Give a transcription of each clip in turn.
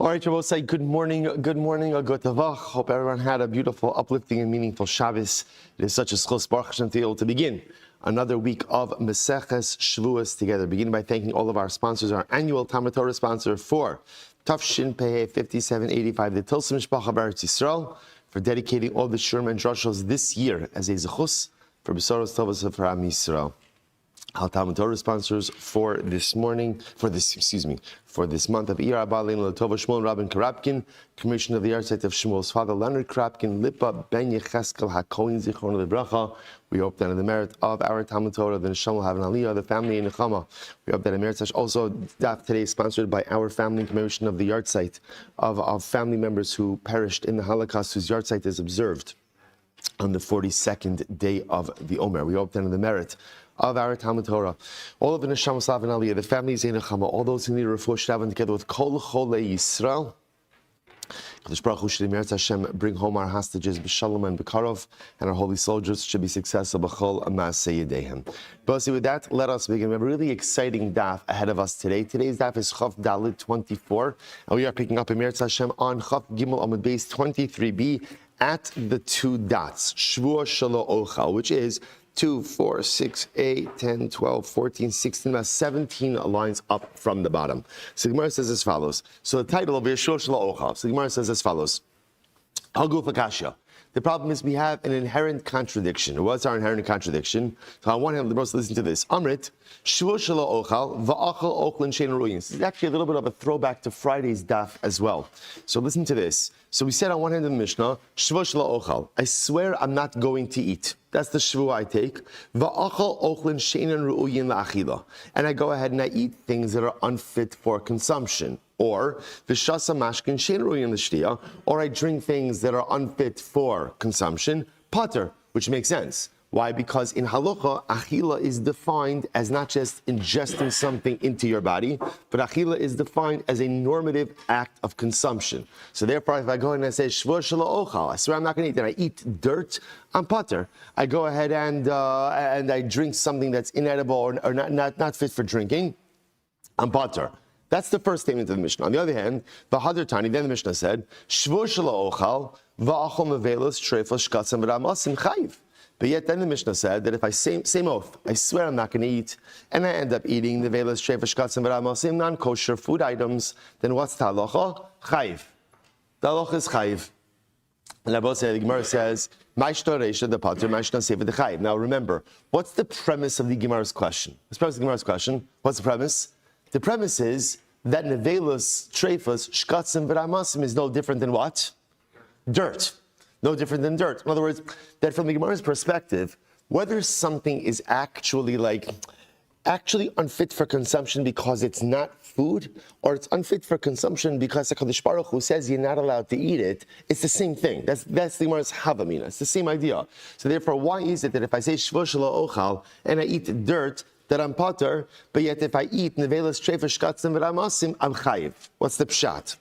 All right, Shavuos, say good morning, a good tavach. Hope everyone had a beautiful, uplifting, and meaningful Shabbos. It is such a schos Baruch Hashem to be able to begin another week of Meseches Shevuos together. Beginning by thanking all of our sponsors, our annual Talmud Torah sponsor for Tafshin Peh 5785, the Tilsim Mishpacha B'Eretz Yisrael, for dedicating all the Shurim and Drashos this year as a zechus for Besaros Tovos for Am Yisrael. Our Talmud Torah sponsors for this month of Iyar Abba Leinu L'Tova Shmuel Rabin Karapkin, commission of the yahrzeit of Shmuel's father Leonard Karapkin, Lipa Ben Yecheskel HaKohen Zichron Livracha. We hope that in the merit of our Talmud Torah, the Neshama will have an Aliyah, the family in Nechama. We hope that in merit also that today is sponsored by our family commission of the yahrzeit of family members who perished in the Holocaust, whose yahrzeit is observed on the 42nd day of the Omer. We hope that in the merit of our Talmud Torah, all of the Neshama Slav and Aliyah, the families in Nechama, all those who need a refuah should have together with Kol Cholei Yisrael. Kadosh Baruch Hu should Meretz Hashem bring home our hostages b'shalom and b'karov, and our holy soldiers should be successful b'chol ma'aseh yedehem. But with that, let us begin. We have a really exciting daf ahead of us today. Today's daf is Chaf Dalid 24, and we are picking up in Meretz Hashem on Chaf Gimel Amud Beis 23b at the two dots, Shevuos Shelo Ochal, which is 2, 4, 6, 8, 10, 12, 14, 16, about 17 lines up from the bottom. So the Gemara says as follows. So the title of Shevuos Shelo Ochal. So the Gemara says as follows. Haguf Akasha. The problem is we have an inherent contradiction. What's our inherent contradiction? So on one hand, let's listen to this. Amrit, Shevuos Shelo Ochal, Va'achal Ochlin Shein Ruyin. This is actually a little bit of a throwback to Friday's daf as well. So listen to this. So we said on one hand in the Mishnah, Shevuos Shelo Ochal. I swear I'm not going to eat. That's the shvuah I take. Va'achal ochlin she'enan ru'uyin la'achila. And I go ahead and I eat things that are unfit for consumption. Or v'shasa mashkin she'enan ru'uyin l'shtiyah. Or I drink things that are unfit for consumption. Pater, which makes sense. Why? Because in halacha, achila is defined as not just ingesting something into your body, but achila is defined as a normative act of consumption. So therefore, if I go ahead and I say, Shevuos Shelo Ochal, I swear I'm not going to eat that, I eat dirt, I'm pater. I go ahead and I drink something that's inedible or not fit for drinking, I'm pater. That's the first statement of the Mishnah. On the other hand, V'hadar Tani, then the Mishnah said, Shevuos Shelo Ochal, V'achol mevelos treifos shkatzim v'ramasim chayiv. But yet then the Mishnah said that if I same oath, I swear I'm not going to eat, and I end up eating the velas treifos shkatzim v'ramasim non-kosher food items, then what's the halacha? Chayiv. The halacha is chayiv. And the Gemara says, Ma'ishto reisha the pater, ma'ishto sefer the chayiv. Now remember, what's the premise of the Gemara's question? What's the premise of the Gemara's question? What's the premise? The premise is that nevelos treifos shkatzim v'ramasim is no different than what? Dirt. No different than dirt. In other words, that from the Gemara's perspective, whether something is actually unfit for consumption because it's not food, or it's unfit for consumption because the Kadosh Baruch Hu says you're not allowed to eat it, it's the same thing. That's the Gemara's Havamina. It's the same idea. So therefore, why is it that if I say Shevuos Shelo Ochal and I eat dirt, that I'm pater, but yet if I eat nevelos treifos shkatzim v'ramasim, I'm chayiv? What's the pshat?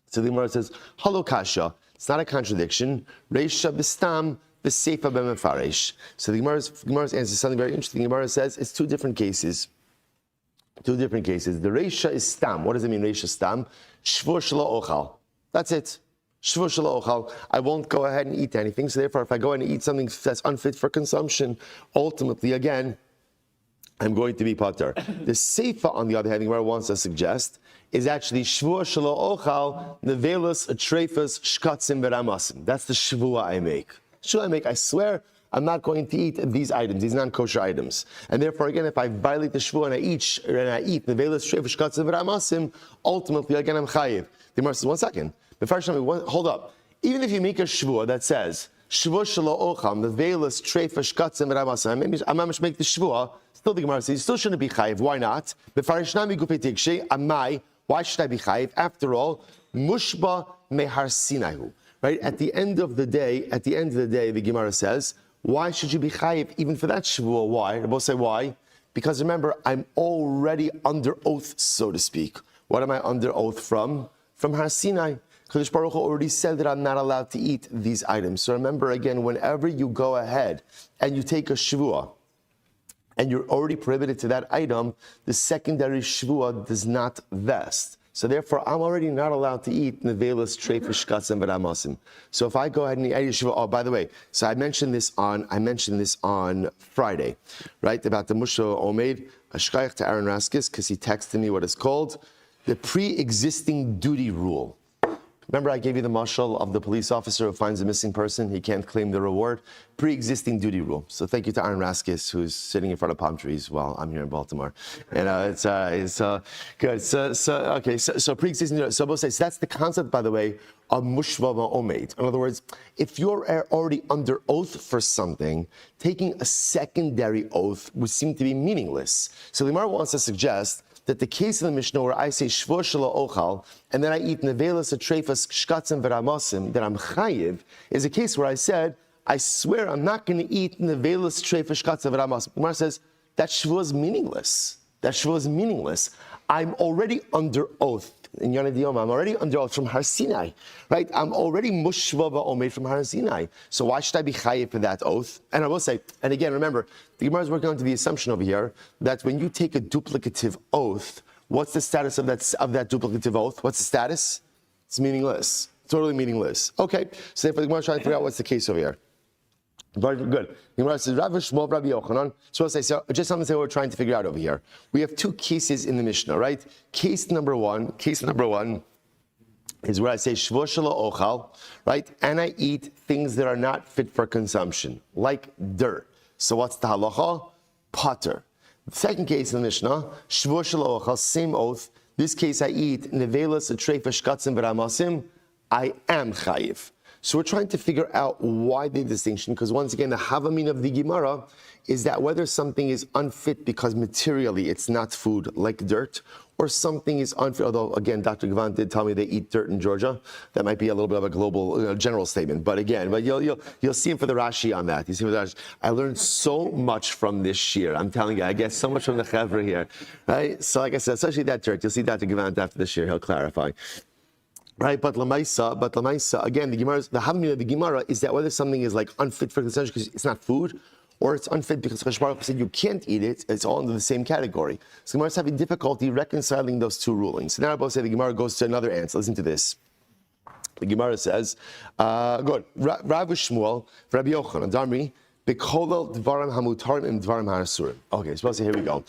So the Gemara says, Halo kasha. It's not a contradiction. Reisha b'stam v'seifa b'mefaresh. So the Gemara's answer is something very interesting. The Gemara says it's two different cases. Two different cases. The Reisha is stam. What does it mean, Reisha stam? Shevuos Shelo Ochal. That's it. Shevuos Shelo Ochal. I won't go ahead and eat anything. So therefore, if I go ahead and eat something that's unfit for consumption, ultimately, again, I'm going to be pater. The Seifa, on the other hand, the Gemara wants to suggest, is actually Shevuos Shelo Ochal, nevelos treifos shkatzim v'ramasim. That's the shvuah I make. I swear I'm not going to eat these items, these non-kosher items. And therefore, again, if I violate the shvuah and I eat nevelos treifos shkatzim v'ramasim, ultimately, again, I'm chayiv. The Gemara says, 1 second. Hold up. Even if you make a shvuah that says, Shevuos Shelo Ochal, nevelos treifos shkatzim v'ramasim, I'm not make the shvuah. Still, the Gemara says, you still shouldn't be chayiv. Why not? Why should I be chayiv? After all, mushba mehar sinahu. Right? At the end of the day, the Gemara says, why should you be chayiv even for that shvuah? Why? They both say why? Because remember, I'm already under oath, so to speak. What am I under oath from? From Har Sinai. Kadosh Baruch Hu already said that I'm not allowed to eat these items. So remember again, whenever you go ahead and you take a shvuah, and you're already prohibited to that item, the secondary shvuah does not vest. So therefore, I'm already not allowed to eat nevelas, trefish, shkatzim, v'ramasim. So if I go ahead and eat yeshiva, oh, by the way, so I mentioned this on Friday, right? About the Musha Omeid, a shkayach to Aaron Raskis, because he texted me what it's called, the pre-existing duty rule. Remember I gave you the mashal of the police officer who finds a missing person, he can't claim the reward? Pre-existing duty rule. So thank you to Aaron Raskis, who's sitting in front of palm trees while I'm here in Baltimore. And it's good. So pre-existing, so both say, so that's the concept, by the way, of mushva va'omed. In other words, if you're already under oath for something, taking a secondary oath would seem to be meaningless. So the Gemara wants to suggest that the case in the Mishnah where I say Shevuos shelo ochal, and then I eat nevelas, trefas, shkatzim, v'ramasim, that I'm chayiv, is a case where I said, I swear I'm not going to eat nevelas, trefas, shkatzim, v'ramasim. Gemara says, that Shevuos is meaningless. That Shevuos is meaningless. I'm already under oath. In Yomi, I'm already under oath from Har Sinai, right? I'm already mushva va'omed from Har Sinai. So why should I be chayiv for that oath? And I will say, and again, remember, the Gemara is working on to the assumption over here that when you take a duplicative oath, what's the status of that duplicative oath? What's the status? It's meaningless. Totally meaningless. Okay, so therefore the Gemara is trying to figure out what's the case over here. Very good. The Gemara says, Rabbi Shmuel, Rabbi Yochanan. So just something that we're trying to figure out over here. We have two cases in the Mishnah, right? Case number one is where I say Shevuos shelo ochal, right? And I eat things that are not fit for consumption, like dirt. So what's the halacha? Potter. The second case in the Mishnah, Shevuos shelo ochal, same oath. This case I eat nevelas, trefas, shkatzim, v'ramasim. I am chayiv. So we're trying to figure out why the distinction, because once again, the havamin of the Gemara is that whether something is unfit because materially it's not food, like dirt, or something is unfit, although again, Dr. Gavan did tell me they eat dirt in Georgia. That might be a little bit of a global, general statement. But again, you'll see him for the Rashi on that. You see for the Rashi. I learned so much from this year. I'm telling you, I get so much from the Chevra here, right? So like I said, especially that dirt, you'll see Dr. Gavan after this year, he'll clarify. Right, but lamaisa, again, the havamina of the Gemara is that whether something is like unfit for consumption because it's not food, or it's unfit because Chashbar Baruch Hu said you can't eat it, it's all under the same category. So the Gemara is having difficulty reconciling those two rulings. So now I both say the Gemara goes to another answer. Listen to this. The Gemara says, good, Rabbi Shmuel, Rabbi Yochanan, Damri, Bekolel Dvarim Hamutarim Im Dvarim Harasurim. Okay, so here we go.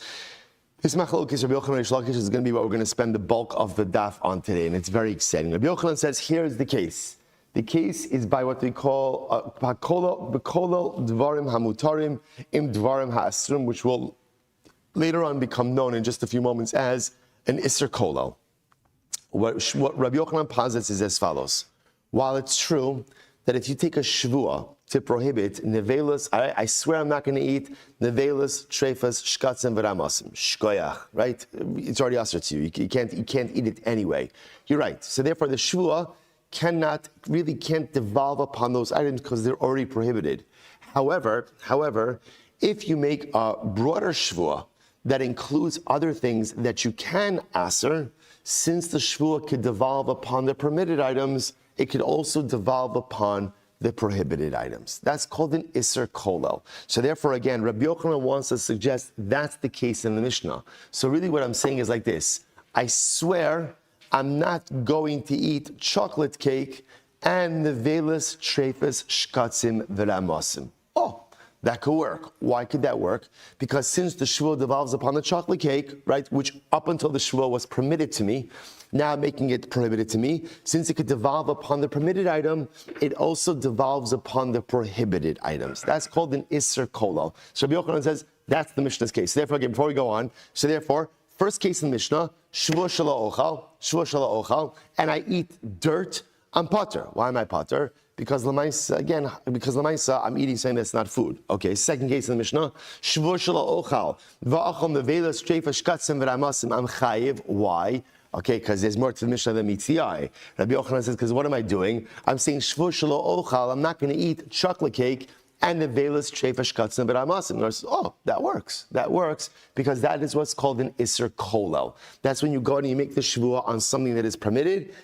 This machlokes Rabbi Yochanan and Reish Lakish is going to be what we're going to spend the bulk of the daf on today, and it's very exciting. Rabbi Yochanan says, here is the case. The case is by what we call Bekolel Dvarim Hamutarim Im Dvarim Ha'asrim, which will later on become known in just a few moments as an Isser Kolel. What Rabbi Yochanan posits is as follows. While it's true that if you take a Shvuah to prohibit nevelas, I swear I'm not going to eat nevelas, trefas, shkatzim, v'ramasim, shkoyach, right? It's already usher to you. You can't eat it anyway. You're right. So therefore, the Shvuah can't devolve upon those items because they're already prohibited. However, if you make a broader Shvuah that includes other things that you can aser, since the Shvuah could devolve upon the permitted items, it could also devolve upon the prohibited items. That's called an Isser Kolel. So therefore, again, Rabbi Yochanan wants to suggest that's the case in the Mishnah. So really what I'm saying is like this. I swear I'm not going to eat chocolate cake and nevelas, trefas, shkatzim, v'ramasim. Oh, that could work. Why could that work? Because since the Shevuah devolves upon the chocolate cake, right, which up until the Shevuah was permitted to me, now making it prohibited to me, since it could devolve upon the permitted item, it also devolves upon the prohibited items. That's called an Isser Kolel. So Rabbi Yochanan says, that's the Mishnah's case. Therefore, again, before we go on, so therefore, first case in the Mishnah, Shevuos shelo ochal, and I eat dirt, I'm potter. Why am I potter? Because lamaisa, I'm eating something that's not food. Okay, second case in the Mishnah, Shevuos shelo ochal, va'achal nevelas, trefas, shkatzim, v'ramasim, I'm chayiv. Why? Okay, because there's more to the Mishnah than meets the eye. Rabbi Yochanan says, because what am I doing? I'm saying Shevuos shelo ochal, I'm not going to eat chocolate cake and the velas trefas shkatzim v'ramasim. And I says, oh, that works. That works because that is what's called an Isser Kolel. That's when you go and you make the Shevuah on something that is permitted,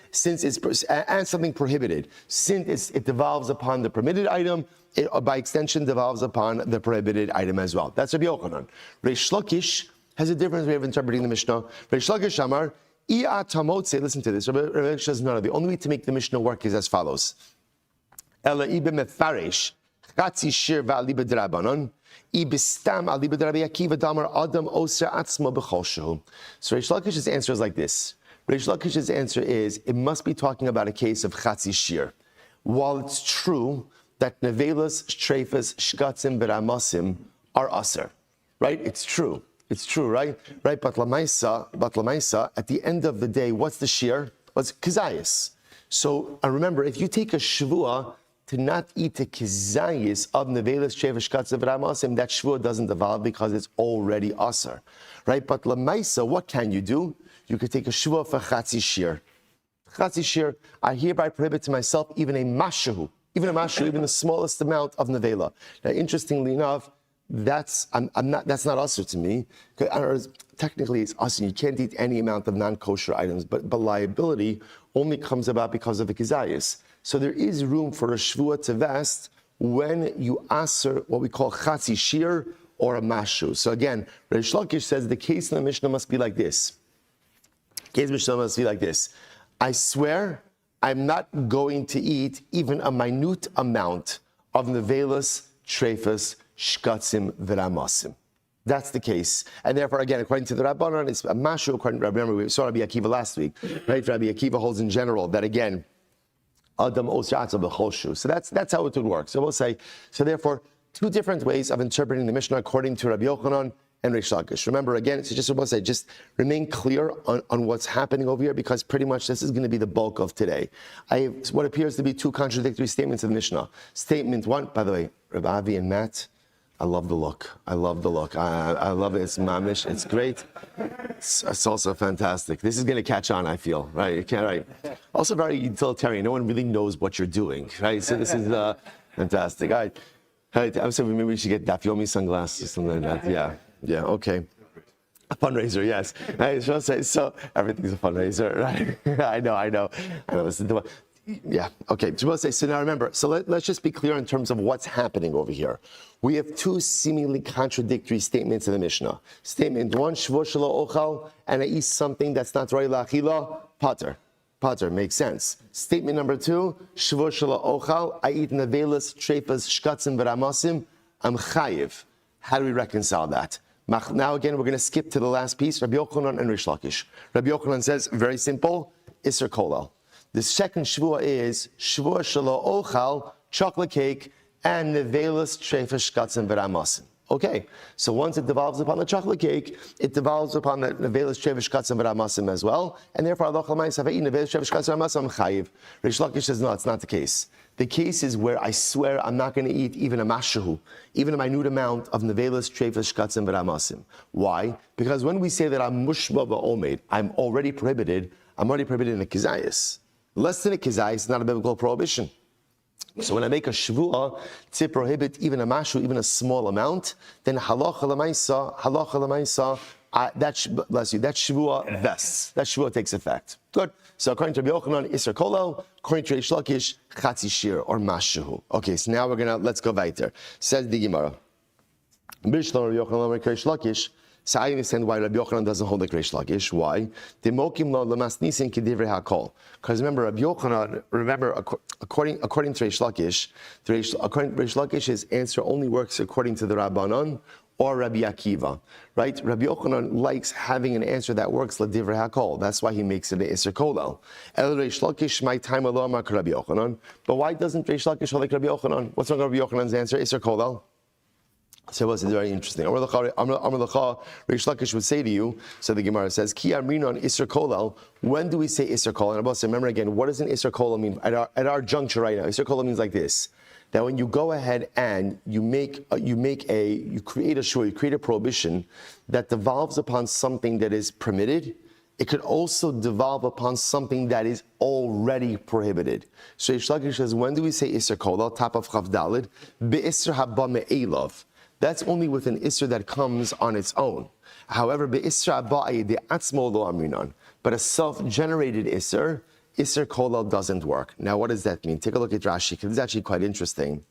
and something prohibited. Since it devolves upon the permitted item, it by extension devolves upon the prohibited item as well. That's Rabbi Yochanan. Reish Lakish has a different way of interpreting the Mishnah. Reish Lakish Amar, Listen to this. Rabbi says, no, the only way to make the Mishnah work is as follows. So Reish Lakish's answer is like this. Reish Lakish's answer is, it must be talking about a case of chatzi shir. While it's true that nevelas, treifas, shkatzim, v'ramasim are aser, right? It's true, right? Right, but lamaisa, at the end of the day, what's the shir? What's kizayis? So remember, if you take a shvua to not eat the kizayis of nevelas, treifas, shkatzim, v'ramasim, that shvua doesn't evolve because it's already aser, right? But lamaisa, what can you do? You could take a shvua for chatzi shir. Chatzi shir, I hereby prohibit to myself even a mashu, even the smallest amount of nevela. Now, interestingly enough, that's not usher to me. Technically, it's usher. You can't eat any amount of non-kosher items, but liability only comes about because of the kizayis. So there is room for a shvua to vest when you usher what we call chatzi shir or a mashu. So again, Reish Lakish says the case in the Mishnah must be like this. I swear I'm not going to eat even a minute amount of nevelas, treifas, shkatzim, v'ramasim. That's the case. And therefore, again, according to the Rabbanon, it's a mashu. According to remember, we saw Rabbi Akiva last week, right? Rabbi Akiva holds in general that, again, adam osratza b'choshu. So that's how it would work. So we'll say, so therefore, two different ways of interpreting the Mishnah according to Rabbi Yochanan and Reish Lakish. Remember, again, it's just what I say, just remain clear on what's happening over here, because pretty much this is going to be the bulk of today. I have what appears to be two contradictory statements of the Mishnah. Statement one, by the way, Rabbi Avi and Matt, I love the look. I love it. It's mamish. It's great. It's also fantastic. This is going to catch on, I feel, right? You can't, right? Also very utilitarian. No one really knows what you're doing, right? So this is fantastic. All right. I'm saying maybe we should get Daf Yomi sunglasses or something like that. Yeah, okay. A fundraiser, yes. So everything's a fundraiser, right? I know. Listen to what. Yeah, okay. So now remember, so let's just be clear in terms of what's happening over here. We have two seemingly contradictory statements in the Mishnah. Statement one, Shevuos shelo ochal, and I eat something that's not roi la'achila, pater, makes sense. Statement number two, Shevuos shelo ochal, I eat nevelas, treifas, shkatzim, v'ramasim, I'm chayiv. How do we reconcile that? Now again, we're going to skip to the last piece, Rabbi Yochanan and Reish Lakish. Rabbi Yochanan says, very simple, Isser Kolel. The second shvua is Shevuos shelo ochal, chocolate cake, and nevelas, treifas, shkatzim, v'ramasim. Okay, so once it devolves upon the chocolate cake, it devolves upon the nevelas, treifas, shkatzim, v'ramasim as well, and therefore, Allah Chalamayis, have eaten nevelas, treifas, shkatzim, v'ramasim, chayiv. Reish Lakish says, no, it's not the case. The case is where I swear I'm not going to eat even a mashahu, even a minute amount of nevelas, treifas, shkatzim, v'ramasim. Why? Because when we say that I'm mushba ba'omed, I'm already prohibited in a kizayis. Less than a kizayis is not a biblical prohibition. So when I make a shvuah to prohibit even a mashu, even a small amount, then halacha l'maisa, that shvuah vests. That shvuah takes effect. Good. So according to Rabbi Yochanan, Isser Kolel. According to Reish Lakish, Chatzi Shir or Mashu. Okay, so now let's go weiter. Says the Gemara. So I understand why Rabbi Yochanan doesn't hold like Reish Lakish. Why? Because remember, Rabbi Yochanan, according to Reish Lakish, according to Reish Lakish's answer only works according to the Rabbanon or Rabbi Akiva, right? Rabbi Yochanan likes having an answer that works l'divrei hakol. That's why he makes it an Isser Kolel. El Reish Lakish, my time alone, Rabbi Yochanan. But why doesn't Reish Lakish hold like Rabbi Yochanan? What's wrong with Rabbi Yochanan's answer? Isser Kolel. So it's very interesting. Amar Lacha, Reish Lakish would say to you, so the Gemara says, Ki amrina on Isser Kolel. When do we say Isser Kolel? And about to remember again, what does an Isser Kolel mean at our juncture right now? Isser Kolel means like this. That when you go ahead and you create a shvua, you create a prohibition that devolves upon something that is permitted, it could also devolve upon something that is already prohibited. So Reish Lakish says, when do we say Isser Kolel? Top of Chav Dalid, Be'isser haba me'elav. That's only with an Isser that comes on its own. However, Be'isser haba de atzmo lo amrinan. But a self-generated Isser Kolel doesn't work. Now, what does that mean? Take a look at Rashi, because it's actually quite interesting.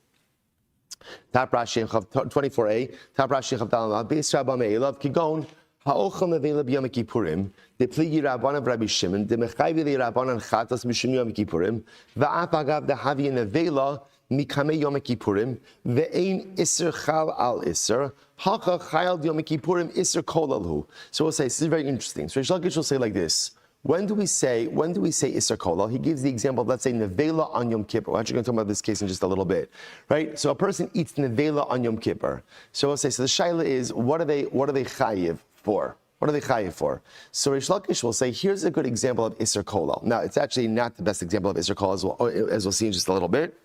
Top Rashi 24a. Top Rashi Be'isser haba me'elav kigon Ha'ochel nevela b'yom kippurim, the pligi rabban of Rabbi Shimon, the mechayvi li rabbanan chatas mishum yom kippurim, va'af agav the havi nevela mikame yom kippurim, ve'ein iser chal al iser, hacha chayal yom kippurim iser kol alhu. So we'll say, this is very interesting. So Rish Lakish will say like this. When do we say Isser Kolal? He gives the example of, let's say, Nevela on Yom Kippur. We're actually going to talk about this case in just a little bit, right? So a person eats Nevela on Yom Kippur. So we'll say, so the shaila is, what are they chayiv for? What are they chayiv for? So Rish Lakish will say, here's a good example of Isser Kolal. Now, it's actually not the best example of Isser Kolal, as we'll see in just a little bit.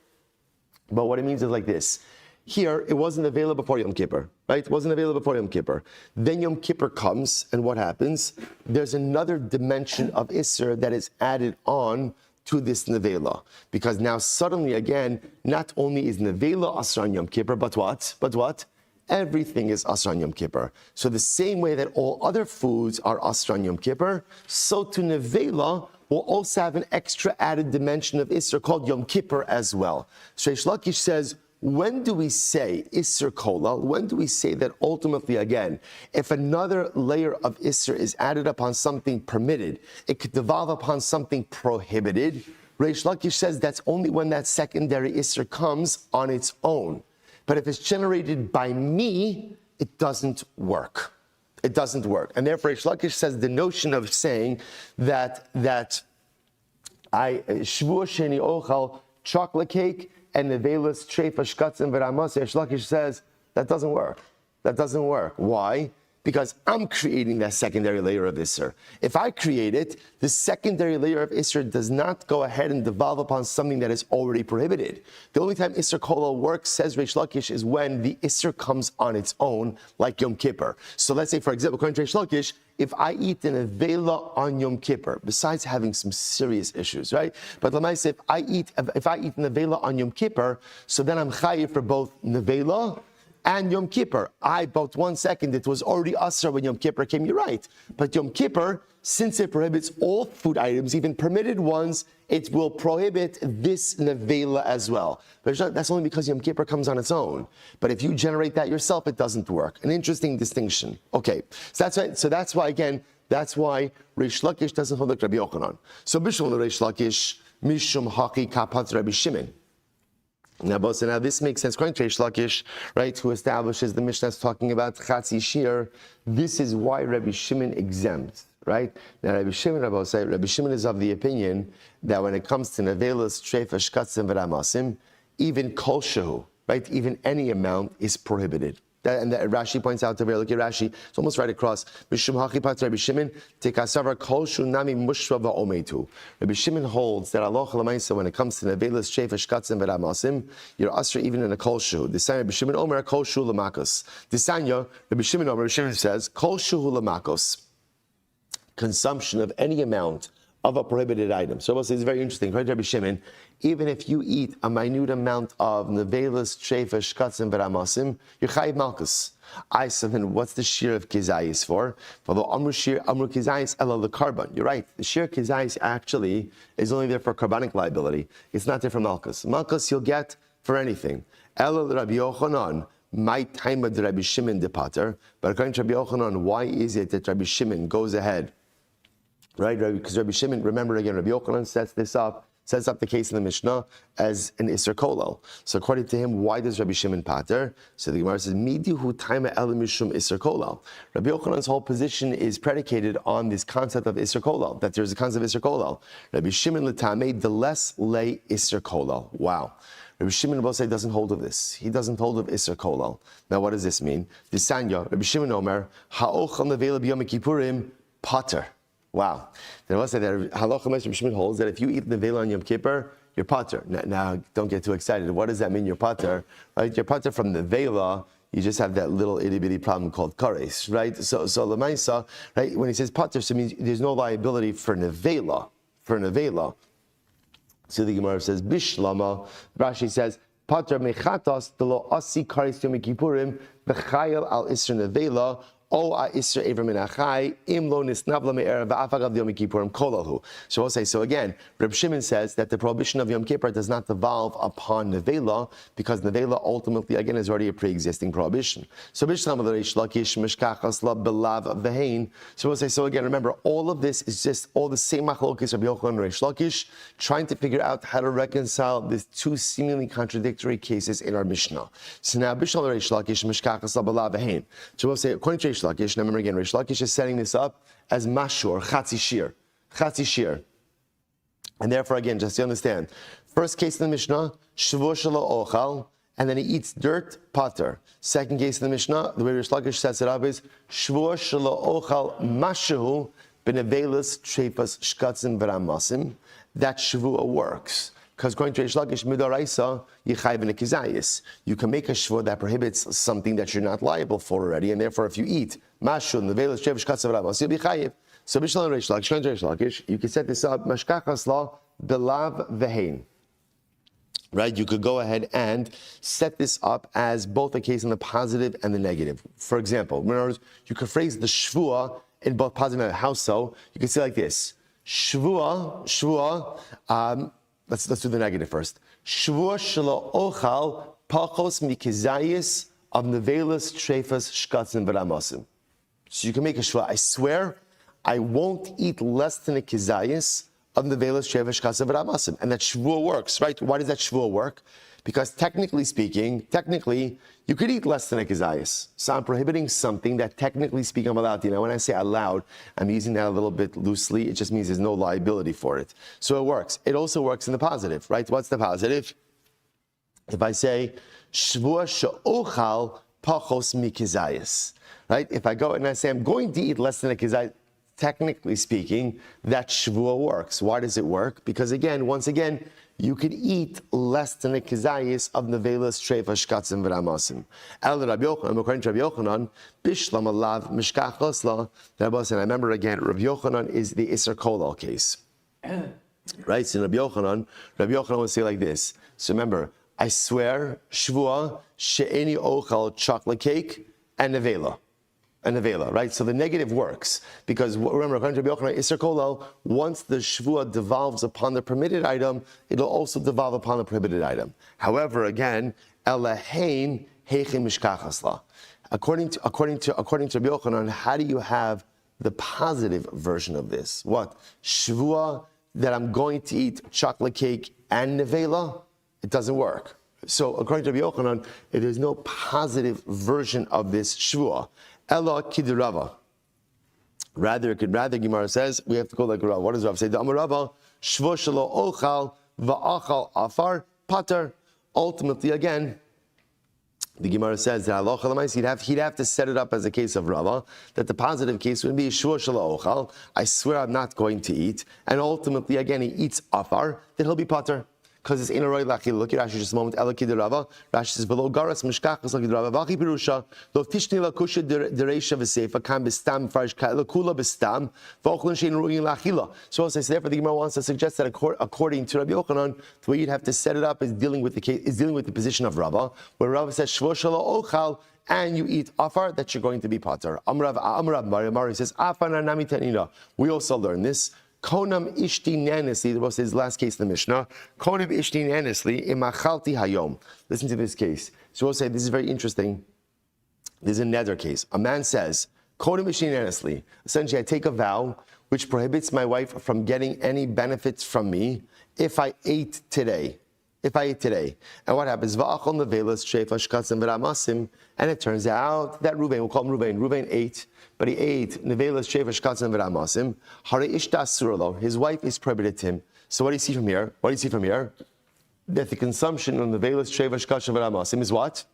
But what it means is like this. Here, it wasn't available before Yom Kippur, right? It wasn't available before Yom Kippur. Then Yom Kippur comes, and what happens? There's another dimension of Isser that is added on to this Nevela. Because now suddenly, again, not only is Nevela Asr on Yom Kippur, but what? But what? Everything is Asr on Yom Kippur. So the same way that all other foods are Asr on Yom Kippur, so to Nevela will also have an extra added dimension of Isser called Yom Kippur as well. So Rish Lakish says, when do we say Isser Kolal? When do we say that ultimately, again, if another layer of Isser is added upon something permitted, it could devolve upon something prohibited? Reish Lakish says that's only when that secondary Isser comes on its own. But if it's generated by me, it doesn't work. It doesn't work. And therefore, Reish Lakish says the notion of saying that I Shevuos sheni ochal chocolate cake and nevelas treifa shkatzim v'ramos, Reish Lakish says that doesn't work. That doesn't work. Why? Because I'm creating that secondary layer of Isser. If I create it, the secondary layer of Isser does not go ahead and devolve upon something that is already prohibited. The only time Isser Kolal works, says Reish Lakish, is when the Isser comes on its own, like Yom Kippur. So let's say, for example, according to Reish Lakish, if I eat an avela on Yom Kippur, besides having some serious issues, right? But let me say, if I eat an avela on Yom Kippur, so then I'm chayiv for both nevela and Yom Kippur. About 1 second, it was already Asr when Yom Kippur came, you're right. But Yom Kippur, since it prohibits all food items, even permitted ones, it will prohibit this nevela as well. But that's only because Yom Kippur comes on its own. But if you generate that yourself, it doesn't work. An interesting distinction. Okay, so that's why Reish Lakish doesn't hold like Rabbi Yochanan. So Bishul Reish Lakish, Mishum Haki Kapat Rabbi Shimon. Now this makes sense. According to Reish Lakish, right, who establishes the Mishnah that's talking about Chatzi Shir, this is why Rabbi Shimon exempts, right? Now Rabbi Shimon is of the opinion that when it comes to Nevelas, Treifa, Shkatzim, V'ramasim, even Kol Shehu, right, even any amount is prohibited. And Rashi points out to look at Rashi, it's almost right across. Mishum hachipat Rabbi Shimon, tekasavar kol shunami mushva va'ometu. Rabbi Shimon holds that Allah l'maisa, when it comes to nevelas, sheifa, shkatzim, v'ramasim, you're asr even in a kol shu. Disanya Rabbi Shimon omer kol shu l'makos. Disanya Rabbi Shimon omer, Rabbi Shimon says kol shu l'makos. Consumption of any amount of a prohibited item. So it's very interesting. Right, Rabbi Shimon, even if you eat a minute amount of nevelas, treifa, shkatzim, v'ramasim, you're chayiv malchus. I said, then what's the shear of kizayis for? Although amru kizayis ela l'karban. You're right. The shear of kizayis actually is only there for carbonic liability. It's not there for malchus. Malchus you'll get for anything. Ela Rabbi Yochanan, my time of Rabbi Shimon depater. But according to Rabbi Yochanan, why is it that Rabbi Shimon goes ahead? Right, because Rabbi Shimon, remember again, Rabbi Yochanan sets up the case in the Mishnah as an Isser Kolal. So according to him, why does Rabbi Shimon pater? So the Gemara says, Midihu taima el mishum Isser Kolal. Rabbi Yochanan's whole position is predicated on this concept of Isser Kolal, that there's a concept of Isser Kolal. Rabbi Shimon l'tamei, the less lay Isser Kolal. Wow. Rabbi Shimon Bosei doesn't hold of this. He doesn't hold of Isser Kolal. Now what does this mean? Disanya, Rabbi Shimon Omer, ha'ochal nevela b'yom kippurim, pater. Wow. Then I'll say that Halacha Rabbi Shimon holds that if you eat nevela on Yom Kippur, you're pater. Now, don't get too excited. What does that mean, you're pater? Right? You're pater from nevela. You just have that little itty bitty problem called kares, right? So Lamaisa, right? When he says pater, so it means there's no liability for nevela. So the Gemara says bishlama. Rashi says pater mechatas delo asi kares Yom Kippurim v'chayel al isra nevela. O Isra Evra Min Achai, Im Lo Nisnavla Me'er Va'afagav Yom Kippurim Kolahu. So we'll say, so again, Reb Shimon says that the prohibition of Yom Kippur does not devolve upon Nevela, because Nevela ultimately, again, is already a pre-existing prohibition. So Bishlam of the Reish Lakish, Mishkachas La Belav Vehain. So we'll say, so again, remember, all of this is just all the same machlokes Rabbi Yochanan and Reish Lakish, trying to figure out how to reconcile these two seemingly contradictory cases in our Mishnah. So now, Bishlam of the Reish Lakish, Mishkachas La Belav Vehain. So we'll say, according to Reish Lakish, now remember again, Reish Lakish is setting this up as mashur, chatzi shir. And therefore, again, just to understand, first case in the Mishnah, Shevuos shelo ochal, and then he eats dirt, pater. Second case in the Mishnah, the way Reish Lakish sets it up is Shevuos shelo ochal mashehu b'nevelis treifas shkatzim v'ramasim. That Shavua works. Because according to Reish Lakish, midaraisa yichayv v'nekizayis. You can make a Shavua that prohibits something that you're not liable for already, and therefore if you eat mashu nevelis treifas shkatzim v'ramasim, you'll be chayiv. So Bishlam Reish Lakish, you can set this up mashkachas la belav vehain. Right, you could go ahead and set this up as both a case in the positive and the negative. For example, in other words, you could phrase the shvua in both positive and negative. How so? You could say like this: shvua. Let's do the negative first. Shvua shelo ochal pachos mikizayis of nevelas treifas shkatzim v'ramasim. So you can make a shvua. I swear, I won't eat less than a kizayis of the velas shevesh kasav ramasim, and that shvua works, right? Why does that shvua work? Because technically speaking, you could eat less than a kizayis. So I'm prohibiting something that technically speaking I'm allowed to. Now, when I say allowed, I'm using that a little bit loosely. It just means there's no liability for it. So it works. It also works in the positive, right? What's the positive? If I say shvua she'ochal pachos mikizayis, right? If I go and I say I'm going to eat less than a kizayis, technically speaking, that shvua works. Why does it work? Because again, once again, you could eat less than a kizayis of nevelas treifa shkatzim v'ramasim. El Rabbi Yochanan, according to Rabbi Yochanan, bishlam alav mishkachos la. And I remember again, Rabbi Yochanan is the Isser Kolal case, right? So Rabbi Yochanan would say like this. So remember, I swear, shvua she'eni ochal chocolate cake and nevela. Right? So the negative works, because remember, according to Rabbi Yochanan, Isser Kolal, once the shvua devolves upon the permitted item, it'll also devolve upon the prohibited item. However, again, elahein heichin mishkachas la. According to Rabbi Yochanan, how do you have the positive version of this? What? Shvua that I'm going to eat chocolate cake and nevela? It doesn't work. So according to Rabbi Yochanan, there is no positive version of this shvua. Ella kidirava. Rather, Gemara says we have to go like Rav. What does Rav say? The Amarava shvo shelo ochal va'achal afar pater. Ultimately, again, the Gemara says that he'd have to set it up as a case of Rava, that the positive case would be shvo shelo ochal. I swear I'm not going to eat, and ultimately, again, he eats afar, then he'll be pater. Because it's in a roy lachil. Look at Rashi just a moment. Elakid Rava. Rashi says below garas mishkachas lakid Rava. Vachi pirusha lo tishni lakusha dereisha v'seifa kan bestam farish lakula bestam v'ochlin shein ruin lachila. So therefore the Gemara wants to suggest that according to Rabbi Yochanan, the way you'd have to set it up is dealing with the position of Rava, where Rava says shvo shelo ochal, and you eat afar, that you're going to be pater. Amrav Mari says afar nami tanina. We also learn this. Konam ishti nanisli, that was his last case in the Mishnah. Konam ishti nanisli imachalti hayom. Listen to this case. So we'll say this is very interesting. This is a nether case. A man says, Konam ishti nanisli. Essentially, I take a vow which prohibits my wife from getting any benefits from me if I ate today. And what happens? And it turns out that Reuven, we'll call him Reuven ate, but he ate nevelas shevesh katzim v'ramasim. Hare ishta asurlo. His wife is prohibited to him. So what do you see from here? That the consumption of nevelas shevesh katzim v'ramasim is what?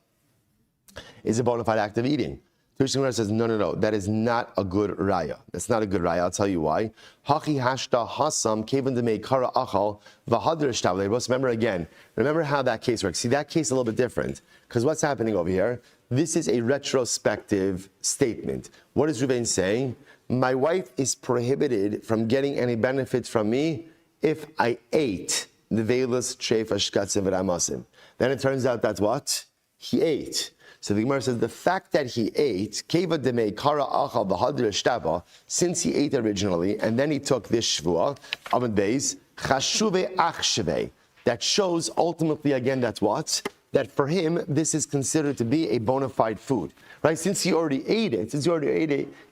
Is a bona fide act of eating. The Gemara says, no, that is not a good raya. That's not a good raya. I'll tell you why. Hachi hashta hasam kevin demei kara achal v'hadr shtavle. Remember how that case works. See, that case is a little bit different, because what's happening over here? This is a retrospective statement. What is Reuven saying? My wife is prohibited from getting any benefits from me if I ate the velas trefa shkatzim v'ramasim. Then it turns out that's what? He ate. So the Gemara says the fact that he ate, keva demei kara achal v'hadra shtava, since he ate originally, and then he took this shvua, amud beis, chashuve achsheve. That shows ultimately, again, that's what? That for him, this is considered to be a bona fide food. Right? Since he already ate it,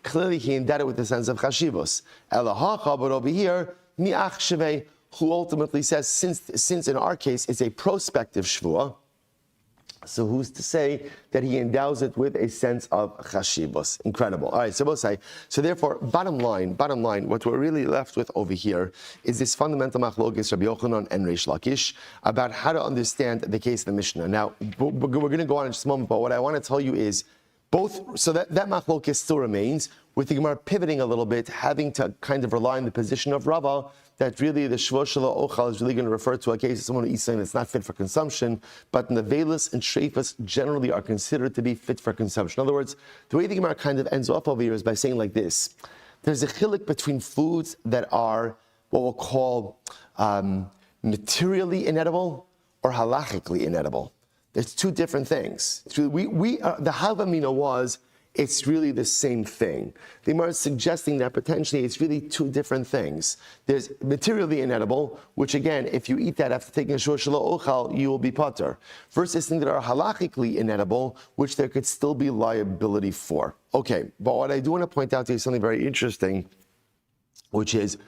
clearly he ended it with the sense of chashivos. Elahacha, but over here, mi'achsheve, who ultimately says, since in our case it's a prospective shvua, so who's to say that he endows it with a sense of chashivos? Incredible. All right, so we'll say, so therefore, bottom line, what we're really left with over here is this fundamental machlokes Rabbi Yochanan and Reish Lakish about how to understand the case of the Mishnah. Now, we're going to go on in just a moment, but what I want to tell you is both, so that machlokes still remains, with the Gemara pivoting a little bit, having to kind of rely on the position of Rava, that really the Shevuos shelo ochal is really going to refer to a case of someone who eats something that's not fit for consumption, but nevelos and treifas generally are considered to be fit for consumption. In other words, the way the Gemara kind of ends off over here is by saying like this: there's a chiluk between foods that are what we'll call materially inedible or halachically inedible. There's two different things. The Havamina was, it's really the same thing. The Gemara is suggesting that potentially it's really two different things. There's materially inedible, which again, if you eat that after taking a Shevuos shelo ochal, you will be patur. Versus things that are halachically inedible, which there could still be liability for. Okay, but what I do want to point out to you is something very interesting, which is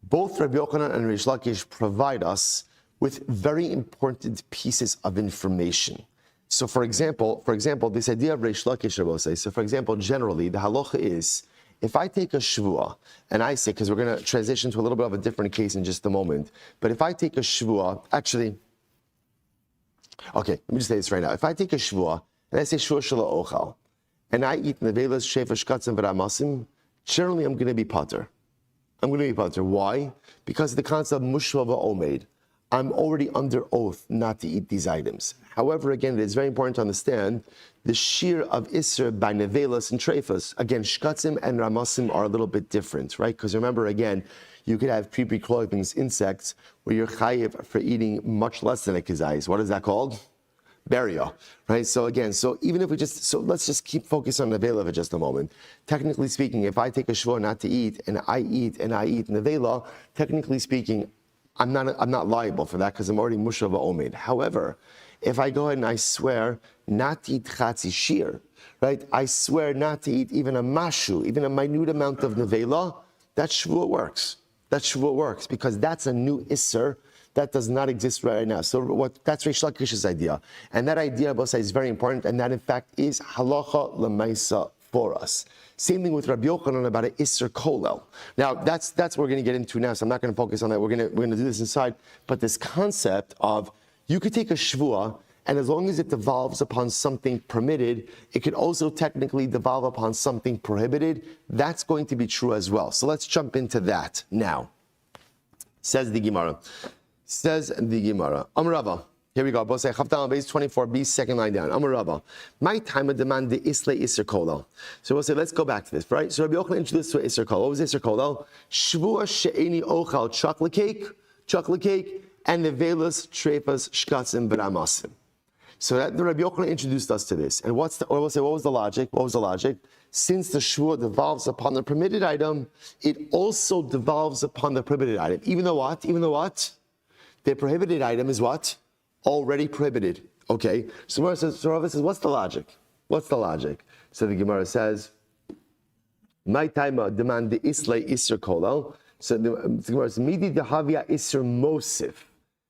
both Rabbi Yochanan and Reish Lakish provide us with very important pieces of information. So, for example, this idea of Reish Lakish, I will say, so for example, generally, the halacha is, if I take a shvua, and I say, because we're going to transition to a little bit of a different case in just a moment, but if I take a shvua, actually, okay, let me just say this right now. If I take a shvua, and I say Shevuos shelo ochal, and I eat nevelos, shefa, shkatzim, v'ramasim, generally I'm going to be patur. Why? Because of the concept of mushva v'omed. I'm already under oath not to eat these items. However, again, it is very important to understand the shear of Isser by Nevelas and Treifas. Again, Shkatzim and Ramasim are a little bit different, right? Because remember, again, you could have pre-clothings, insects, where you're chayiv for eating much less than a kizayis. What is that called? Burial, right? So again, even if let's just keep focused on Nevela for just a moment. Technically speaking, if I take a shvur not to eat, and I eat Nevela, technically speaking, I'm not liable for that because I'm already mushav omed. However, if I go ahead and I swear not to eat chatzi shir, right? I swear not to eat even a mashu, even a minute amount of nevela, that shvuah works. That shvuah works because that's a new isser that does not exist right now. So that's Reish Lakish's idea. And that idea, both sides, is very important, and that in fact is halacha l'maisa for us. Same thing with Rabbi Yochanan about an Isser Kolel. Now, that's what we're going to get into now, so I'm not going to focus on that. We're going to do this inside. But this concept of, you could take a Shvuah, and as long as it devolves upon something permitted, it could also technically devolve upon something prohibited. That's going to be true as well. So let's jump into that now. Says the Gemara. Amrava. Here we go. Both say Chavdal base 24b, second line down. Amar Rava. My time of demand the isle iser kolel. So we'll say, let's go back to this, right? So Rabbi Yochanan introduced to iser kolel. What was iser kolel? Shvuah she'eni ochal chocolate cake, and the velas treifas shkatzim v'ramasim. So that the Rabbi Yochanan introduced us to this. And what was the logic? Since the shvuah devolves upon the permitted item, it also devolves upon the prohibited item. Even though what? The prohibited item is what? Already prohibited. Okay. So Rava says, what's the logic? So the Gemara says, my time demand the isle iser kolel. So the Gemara says, midi dehavia iser mosif.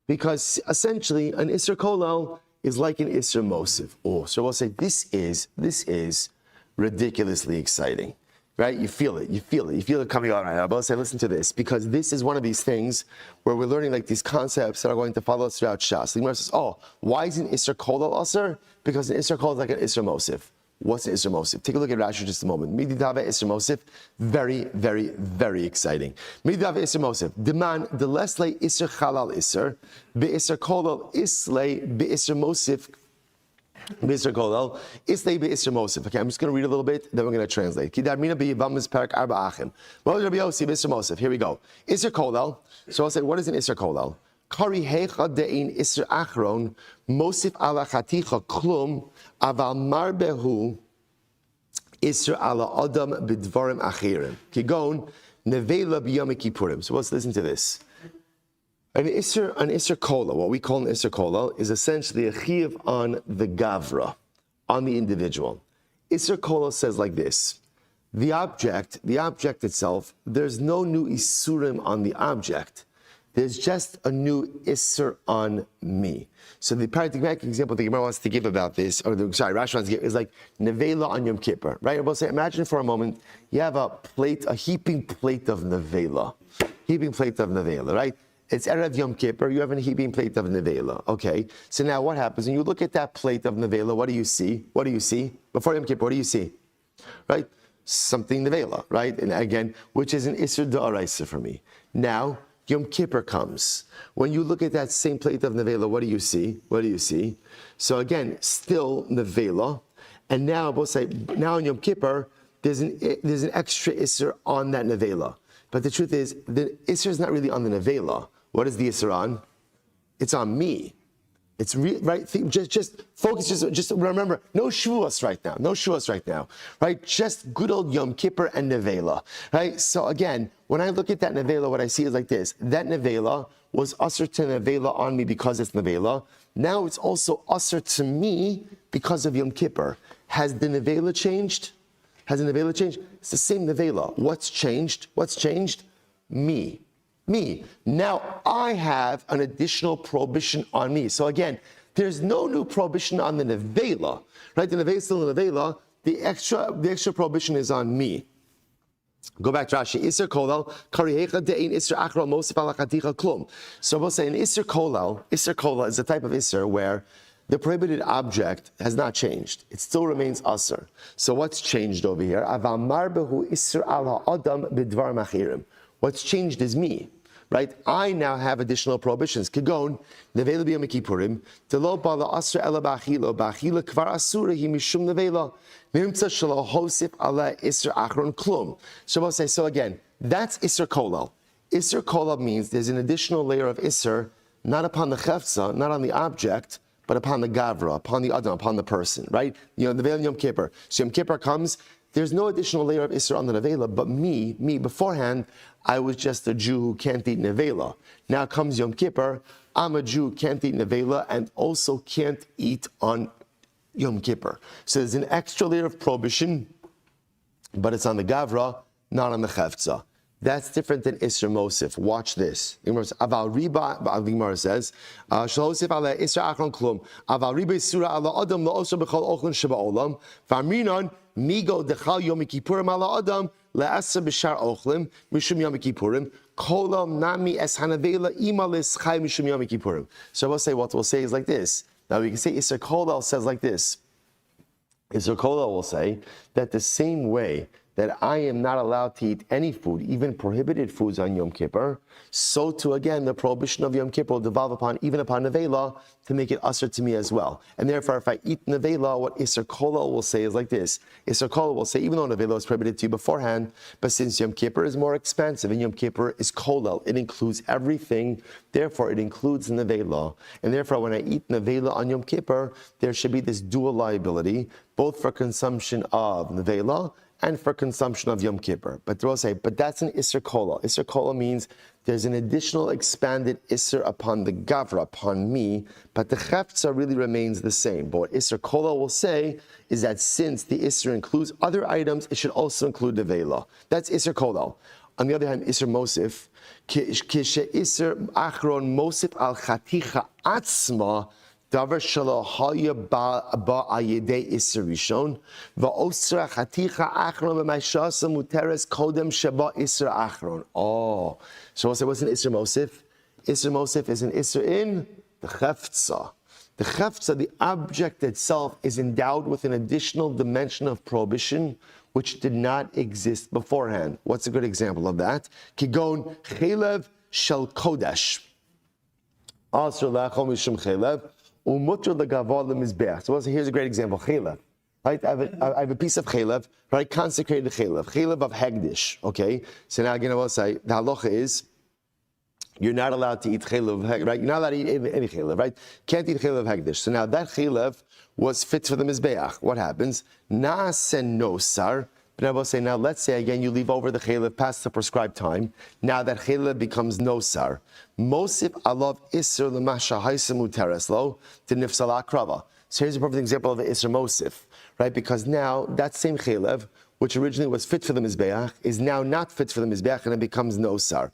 Because essentially an iser kolel is like an iser mosif. Oh, so we'll say this is ridiculously exciting. Right? You feel it coming out right now. But I'll say, listen to this, because this is one of these things where we're learning like these concepts that are going to follow us throughout Shas. The Gemara says, why is an Isser Kolel Aser? Because an Isser Kolel is like an Isser Mosif. What's an Isser Mosif? Take a look at Rashi just a moment. Mididava Isser Mosif, very, very, very exciting. Mididava Isser Mosif, demand the lesle Isser Chalal Isser, be Isser Kolel Isle, be Isser Mosif, Mr. Kolel, Islay be Isser Mosif. Okay, I'm just going to read a little bit, then we're going to translate. Kidarmina be Yivamis Parak Arba Achim. Well, Rabbi Yossi, Mr. Mosif. Here we go. Isser Kolel. So I'll say, what is an Isser Kolel? Kari hecha de'in isser achron, mosif ala chaticha klum, aval marbehu isser ala adam bidvarim achirim. Kigon, nevela b'yom kippurim. So let's listen to this. An isser kola, what we call an isser kola, is essentially a chiyuv on the gavra, on the individual. Isser kola says like this. The object itself, there's no new isurim on the object. There's just a new isser on me. So the paradigmatic example the Gemara wants to give about this, Rashi wants to give, is like nevela on Yom Kippur, right? We'll say, imagine for a moment, you have a heaping plate of nevela, right? It's Erev Yom Kippur, you have a heaping plate of nevela. Okay, so now what happens? When you look at that plate of nevela, what do you see? Before Yom Kippur, what do you see? Right? Something nevela, right? And again, which is an Isser Da'araisa for me. Now, Yom Kippur comes. When you look at that same plate of nevela, what do you see? So again, still nevela. And now, both say, now in Yom Kippur, there's an extra Isser on that nevela. But the truth is, the Isser is not really on the nevela. What is the Isser on? It's on me. It's right. Just focus. Just remember. No Shevuos right now. Right. Just good old Yom Kippur and nevela. Right. So again, when I look at that nevela, what I see is like this. That nevela was usher to nevela on me because it's nevela. Now it's also usher to me because of Yom Kippur. Has the nevela changed? It's the same nevela. What's changed? Me. Now I have an additional prohibition on me. So again, there's no new prohibition on the nevela, right? The nevela is still the nevela. The extra prohibition is on me. Go back to Rashi. Isser kolal karihecha de'in isser achral mosif ala chaticha klum. So we'll say an isser kolal is a type of isser where the prohibited object has not changed. It still remains asr. So what's changed over here? Aval marbehu isser ala adam bidvar machirim. What's changed is me. Right? I now have additional prohibitions. Kigon, nevela b'yom kippurim, telo bala asr ela ba'achila kvar asura hi mishum nevela, nimtza shelo hosif ala isr achron klum. So we'll say, so again, that's isr kolal. Isr kolal means there's an additional layer of isr, not upon the chefza, not on the object, but upon the gavra, upon the adam, upon the person, right? Nevela Yom Kippur. So Yom Kippur comes, there's no additional layer of isr on the nevela, but me beforehand, I was just a Jew who can't eat nevela. Now comes Yom Kippur, I'm a Jew who can't eat nevela and also can't eat on Yom Kippur. So there's an extra layer of prohibition, but it's on the gavra, not on the chefza. That's different than Isser Mosif. Watch this. Aval riba, the Gemara says, Shalosif ala Isser achron klum. Aval riba isura ala adam lo osra b'chol ochlin sheba olam. V'amrinon migo dechal Yomi Kippurim ala adam le'asra b'shar ochlim mishum Yomi Kippurim. Kolam nami es hanavela ima l'schai mishum Yomi Kippurim. So what we'll say is like this. Now we can say Isser Kolal says like this. Isser Kolal will say that the same way that I am not allowed to eat any food, even prohibited foods on Yom Kippur, so too again the prohibition of Yom Kippur will devolve even upon nevela to make it usher to me as well. And therefore, if I eat nevela, what Isser Kolal will say is like this. Isser Kolal will say, even though nevela is prohibited to you beforehand, but since Yom Kippur is more expansive and Yom Kippur is kolal, it includes everything, therefore it includes nevela. And therefore, when I eat nevela on Yom Kippur, there should be this dual liability, both for consumption of nevela and for consumption of Yom Kippur. But they'll say, but that's an Isser Kola. Isser Kola means there's an additional expanded Isser upon the Gavra, upon me, but the Chefza really remains the same. But what Isser Kola will say is that since the Isser includes other items, it should also include the Vela. That's Isser Kola. On the other hand, Isser Mosif, Kishe Isser Achron Mosif al Chaticha Atzma, Davar shelo haya ba ayedei iser rishon va'osra chaticha achron b'mayshasa muteres kodem sheba iser achron. Oh, so we'll say what's an iser mosif? Iser mosif is an iser in the chefza. The chefza, the object itself, is endowed with an additional dimension of prohibition which did not exist beforehand. What's a good example of that? Kigon chelev shel kodesh. Asr lachol mishum chelev. So here's a great example. Chelev, right? I have a piece of chelev, right? Consecrated chelev of hegdish. Okay. So now again, I will say the halacha is you're not allowed to eat chaylev, right? You're not allowed to eat any chaylev, right? Can't eat chaylev hegdish. So now that chaylev was fit for the mizbeach. What happens? Naase nosar. But I will say, now let's say again you leave over the chaylev past the prescribed time. Now that chaylev becomes nosar. Mosif alav iser l'masha haisem uteres lo to nifsala krava. So here's a perfect example of the iser mosif, right? Because now that same chaylev, which originally was fit for the mizbeach, is now not fit for the mizbeach, and it becomes nosar.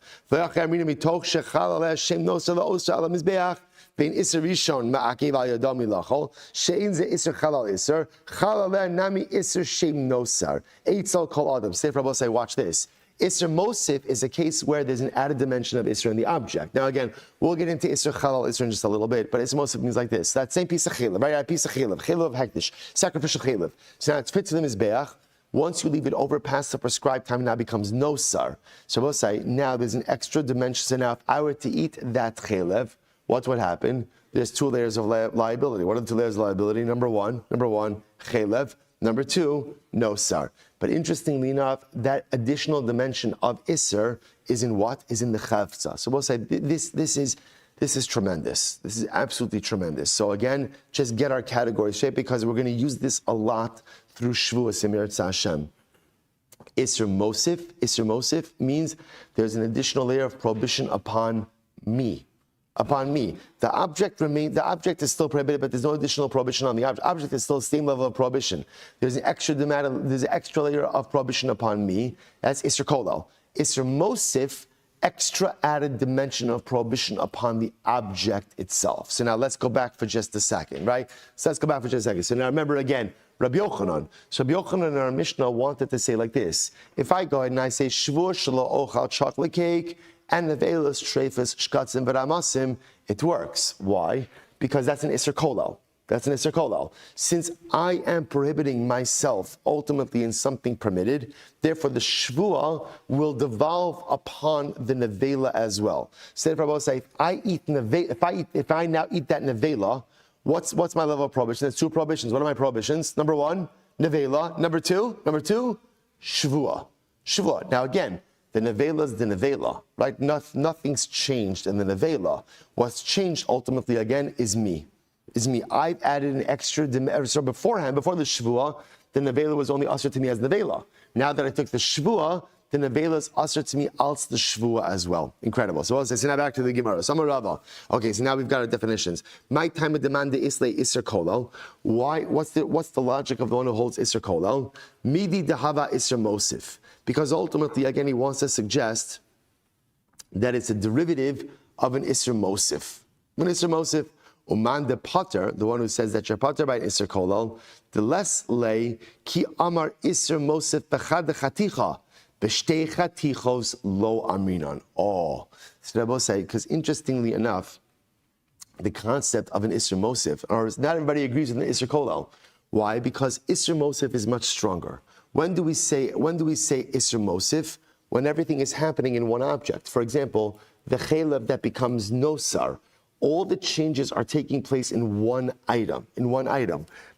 Bein iser rishon ma'akev al yadam milachol she'in ze iser chalal iser chalal nami iser shem nosar eitzel kol adam. Say, Rabbi, say, watch this. Iser mosif is a case where there's an added dimension of iser in the object. Now again, we'll get into iser chalal iser in just a little bit, but iser mosif means like this. That same piece of chaylev, right? That piece of chaylev of hektish, sacrificial chaylev. So now it's fit to the mizbeach. Once you leave it over past the prescribed time, it now becomes nosar. So we'll say, now there's an extra dimension. So now if I were to eat that chaylev, what would happen? There's two layers of liability. What are the two layers of liability? Number one, chaylev. Number two, nosar. But interestingly enough, that additional dimension of iser is in what? Is in the chavtza. So we'll say this is tremendous. This is absolutely tremendous. So again, just get our categories straight because we're going to use this a lot through Shevuos Emir Hashem. Iser mosif means there's an additional layer of prohibition upon me. The object is still prohibited, but there's no additional prohibition on the object. Object is still the same level of prohibition. There's an extra layer of prohibition upon me. That's Isser Kolal. Isser Mosif, extra added dimension of prohibition upon the object itself. So now let's go back for just a second, right? So now remember again, Rabbi Yochanan. So Rabbi Yochanan in our Mishnah wanted to say like this. If I go ahead and I say, Shvuos shelo ochal chocolate cake, and the velas, treifas, shkatzim, v'ramasim, it works. Why? Because that's an Isser Kolal. Since I am prohibiting myself ultimately in something permitted, therefore the Shvuah will devolve upon the nevela as well. So if I say, if I now eat that nevela, what's my level of prohibition? There's two prohibitions. What are my prohibitions? Number one, nevela. Number two, Shvuah. Now again, the nevela is the nevela, right? Nothing's changed in the nevela. What's changed ultimately again is me. I've added an extra dimension. So beforehand, before the Shevuah, the nevela was only usher to me as nevela. Now that I took the Shevuah, the nevela is usher to me als the Shevuah as well. Incredible. So now back to the Gemara. Samarava. Okay, so now we've got our definitions. My time of demand isle iser kolal. Why? What's the logic of the one who holds iser kolal? Midi dehava iser mosif. Because ultimately, again, he wants to suggest that it's a derivative of an Isser Mosif. An Isser Mosif, Uman de Potter, the one who says that you're Potter by an Isser Kolal, the less lay, ki amar Isser Mosif bechad chaticha, b'shtei chatichos lo aminan. Oh, so Rabbi say, because interestingly enough, the concept of an Isser Mosif, or not everybody agrees with an Isser Kolal. Why? Because Isser Mosif is much stronger. When do we say Isser Mosif? When everything is happening in one object. For example, the chaylev that becomes nosar. All the changes are taking place in one item.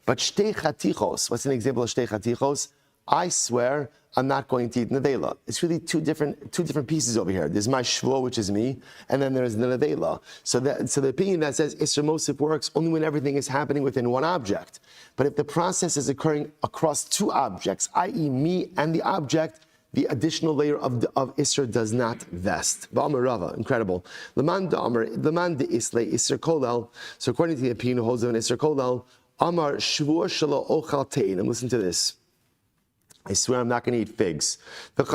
But shtei chatichos, what's an example of shtei chatichos? I swear I'm not going to eat nevela. It's really two different pieces over here. There's my shvuah, which is me, and then there's the nevela. So the opinion that says Isser Mosif works only when everything is happening within one object. But if the process is occurring across two objects, i.e. me and the object, the additional layer of Isser does not vest. Ba'amar Rava, incredible. Leman de isle Isser Kolal. So according to the opinion who holds of an Isser Kolal, Amar Shvuah shelo ochal te'in. And listen to this. I swear I'm not going to eat figs. And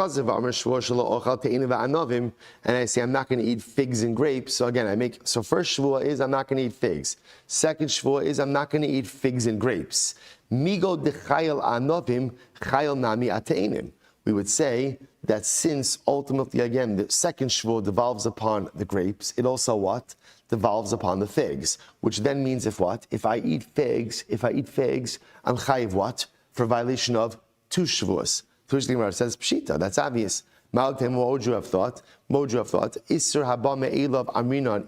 I say I'm not going to eat figs and grapes. So again, so first shvuah is I'm not going to eat figs. Second shvuah is I'm not going to eat figs and grapes. Migo dechayel anovim chayel nami ateinim. We would say that since ultimately again the second shvuah devolves upon the grapes, it also what? Devolves upon the figs. Which then means if what? If I eat figs, I'm chayiv what? For violation of two Shevuos. Tush the Gemara says pshita. That's obvious. Maltem, what would you have thought? Isser haba me'elav amrinan.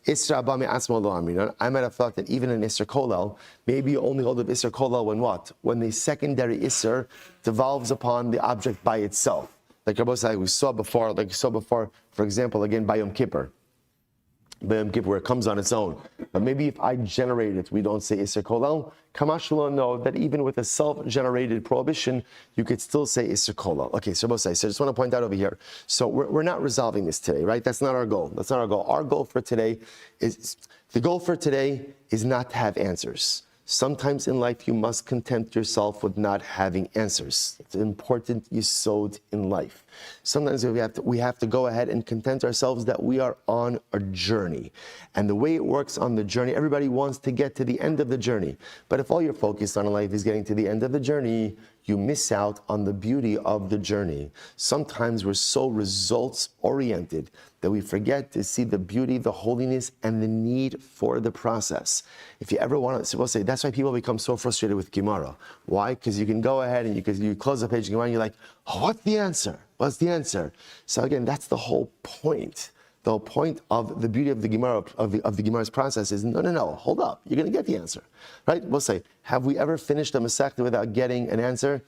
Isser haba me'asma lo amrinan. I might have thought that even in Isser Kolal, maybe you only hold of Isser Kolal when what? When the secondary Isser devolves upon the object by itself. like we saw before, for example, again, by Yom Kippur. By Yom Kippur, where it comes on its own. But maybe if I generate it, we don't say Isser Kolal. Kamash will know that even with a self-generated prohibition, you could still say Isser Kolal. Okay, so I just want to point out over here. So we're not resolving this today, right? That's not our goal. That's not our goal. Our goal for today is not to have answers. Sometimes in life, you must content yourself with not having answers. It's an important yesod in life. Sometimes we have to go ahead and content ourselves that we are on a journey. And the way it works on the journey, everybody wants to get to the end of the journey. But if all you're focused on in life is getting to the end of the journey, you miss out on the beauty of the journey. Sometimes we're so results-oriented that we forget to see the beauty, the holiness, and the need for the process. If you ever want to, say that's why people become so frustrated with Gemara. Why? Because you can go ahead and you close the page of Gemara and you're like, oh, what's the answer? What's the answer? So again, that's the whole point. The whole point of the beauty of the Gemara, of the Gemara's process is, no, hold up. You're going to get the answer, right? We'll say, have we ever finished a Masechta without getting an answer?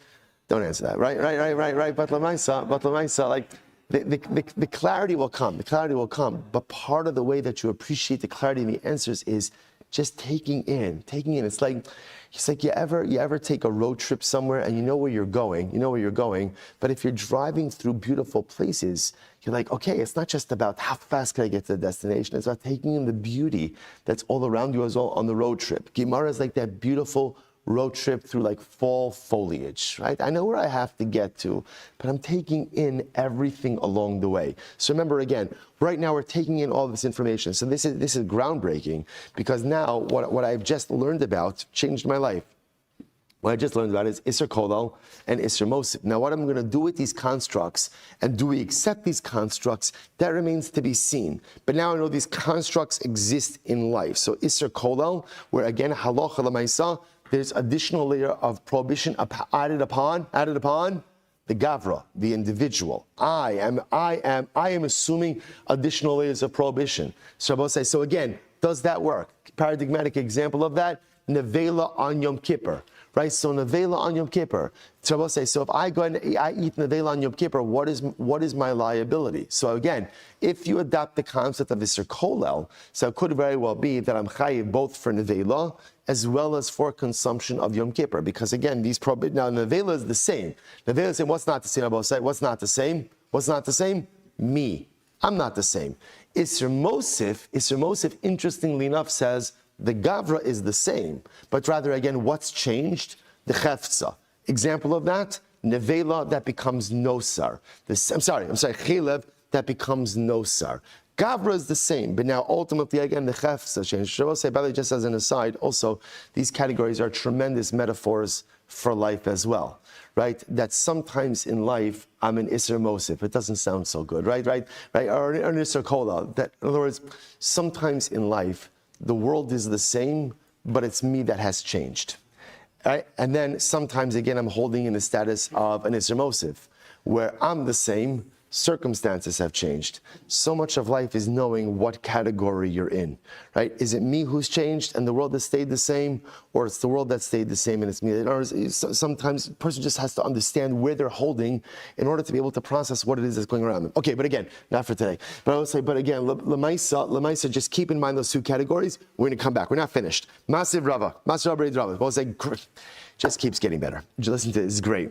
Don't answer that, right? But Lamaisa, like, the clarity will come. The clarity will come. But part of the way that you appreciate the clarity in the answers is just taking in. It's like you ever take a road trip somewhere and you know where you're going, but if you're driving through beautiful places, you're like, okay, it's not just about how fast can I get to the destination, it's about taking in the beauty that's all around you as well on the road trip. Gemara is like that beautiful road trip through like fall foliage, right? I know where I have to get to, but I'm taking in everything along the way. So remember again, right now we're taking in all this information. So this is groundbreaking because now what I've just learned about changed my life. What I just learned about is Isser Kolal and Isser Mosif. Now what I'm going to do with these constructs, and do we accept these constructs, that remains to be seen. But now I know these constructs exist in life. So Isser Kolal, where again, halacha l'maisa, there's additional layer of prohibition added upon the gavra, the individual. I am assuming additional layers of prohibition. So again, does that work? Paradigmatic example of that, nevela on Yom Kippur. Right, so nevela on Yom Kippur. So if I go and I eat nevela on Yom Kippur, what is my liability? So again, if you adopt the concept of Isser Kolel, so it could very well be that I'm chayiv both for nevela as well as for consumption of Yom Kippur, because again, now nevela is the same. Nevela is saying, what's not the same? What's not the same? What's not the same? Me. I'm not the same. Isser Mosif, interestingly enough, says the gavra is the same, but rather again, what's changed? The chefza. Example of that, nevela that becomes nosar. Chilev that becomes nosar. Gavra is the same, but now ultimately again the chefza changed. Shavuos say, by the way, just as an aside, also these categories are tremendous metaphors for life as well, right? That sometimes in life I'm an Isser Mosif. It doesn't sound so good, right? Or an Isser Kola. That, in other words, sometimes in life the world is the same, but it's me that has changed. Right? And then sometimes, again, I'm holding in the status of an Isser Mosif, where I'm the same, circumstances have changed. So much of life is knowing what category you're in, right? Is it me who's changed and the world has stayed the same, or it's the world that stayed the same and it's me? Sometimes a person just has to understand where they're holding in order to be able to process what it is that's going around them. Okay, but again, not for today. But I would say, but again, Lamaisa, just keep in mind those two categories. We're going to come back. We're not finished. Masiv Rava. We'll say, just keeps getting better. Just listen to this. It's great.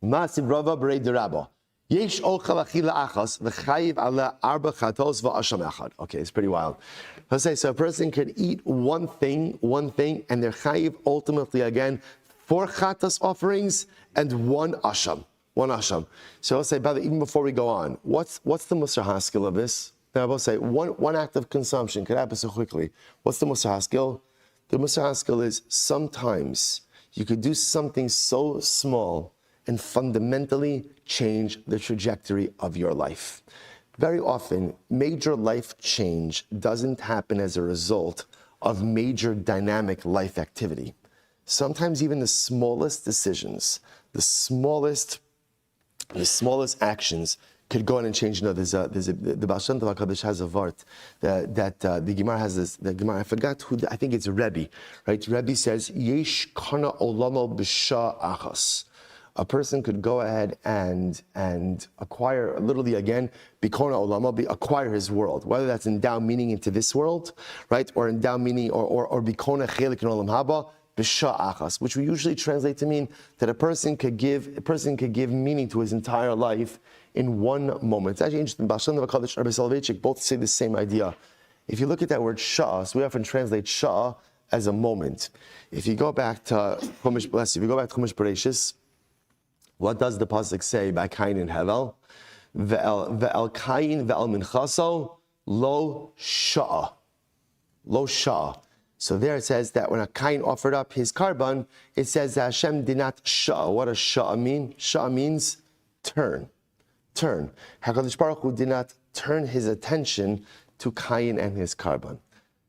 Masiv Rava Berei Derabo. Yesh ochel achila achas v'chayiv ala arba chatos v'asham echad. Okay, it's pretty wild. Let's say, so a person could eat one thing, and they're chayiv ultimately again 4 chatas offerings and 1 asham. So let's say, by the even before we go on, what's the Musar Haskell of this? Now I will say one act of consumption could happen so quickly. What's the Musar Haskell? The Musar Haskell is sometimes you could do something so small and fundamentally change the trajectory of your life. Very often, major life change doesn't happen as a result of major dynamic life activity. Sometimes even the smallest decisions, the smallest actions could go on and change. You know, the Baal Shem Tov HaKadosh has a vart that the Gemara has this. The Gemara, I forgot who. I think it's Rebbe, right? Rebbe says, "Yesh kana olamo b'sha achas." a person could go ahead and acquire, literally again, bikona olama, acquire his world, whether that's endow meaning into this world, right, or endow meaning, or bikona chelik in olam haba, b'sha achas, which we usually translate to mean that a person could give meaning to his entire life in one moment. It's actually interesting. Baal Shem Tov HaKadosh, Rabbi Soloveitchik both say the same idea. If you look at that word shah, so we often translate shah as a moment. If you go back to Chumash Bereshis, what does the pasuk say by Cain and Hevel? Ve'el Cain ve'el minchaso lo shah. Lo shah. So there it says that when a Cain offered up his carbon, it says that Hashem did not shah. What does shah mean? Shah means turn. Turn. HaKadosh Baruch Hu did not turn his attention to Cain and his carbon.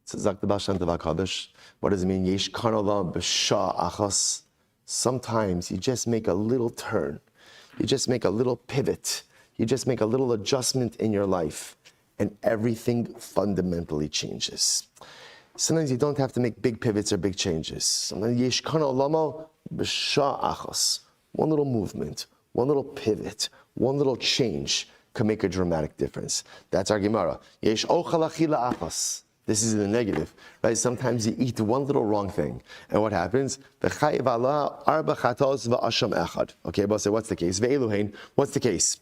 So Zak the Baal Shem Tov HaKadosh. What does it mean? Yesh kanola b'sha achas. Sometimes you just make a little turn. You just make a little pivot. You just make a little adjustment in your life, and everything fundamentally changes. Sometimes you don't have to make big pivots or big changes. Sometimes yesh kanola b'sha achas. One little movement, one little pivot, one little change can make a dramatic difference. That's our Gemara. Yesh ochal achila achas. This is in the negative, right? Sometimes you eat one little wrong thing, and what happens? Okay, but say, what's the case? Ve'eluhein, what's the case?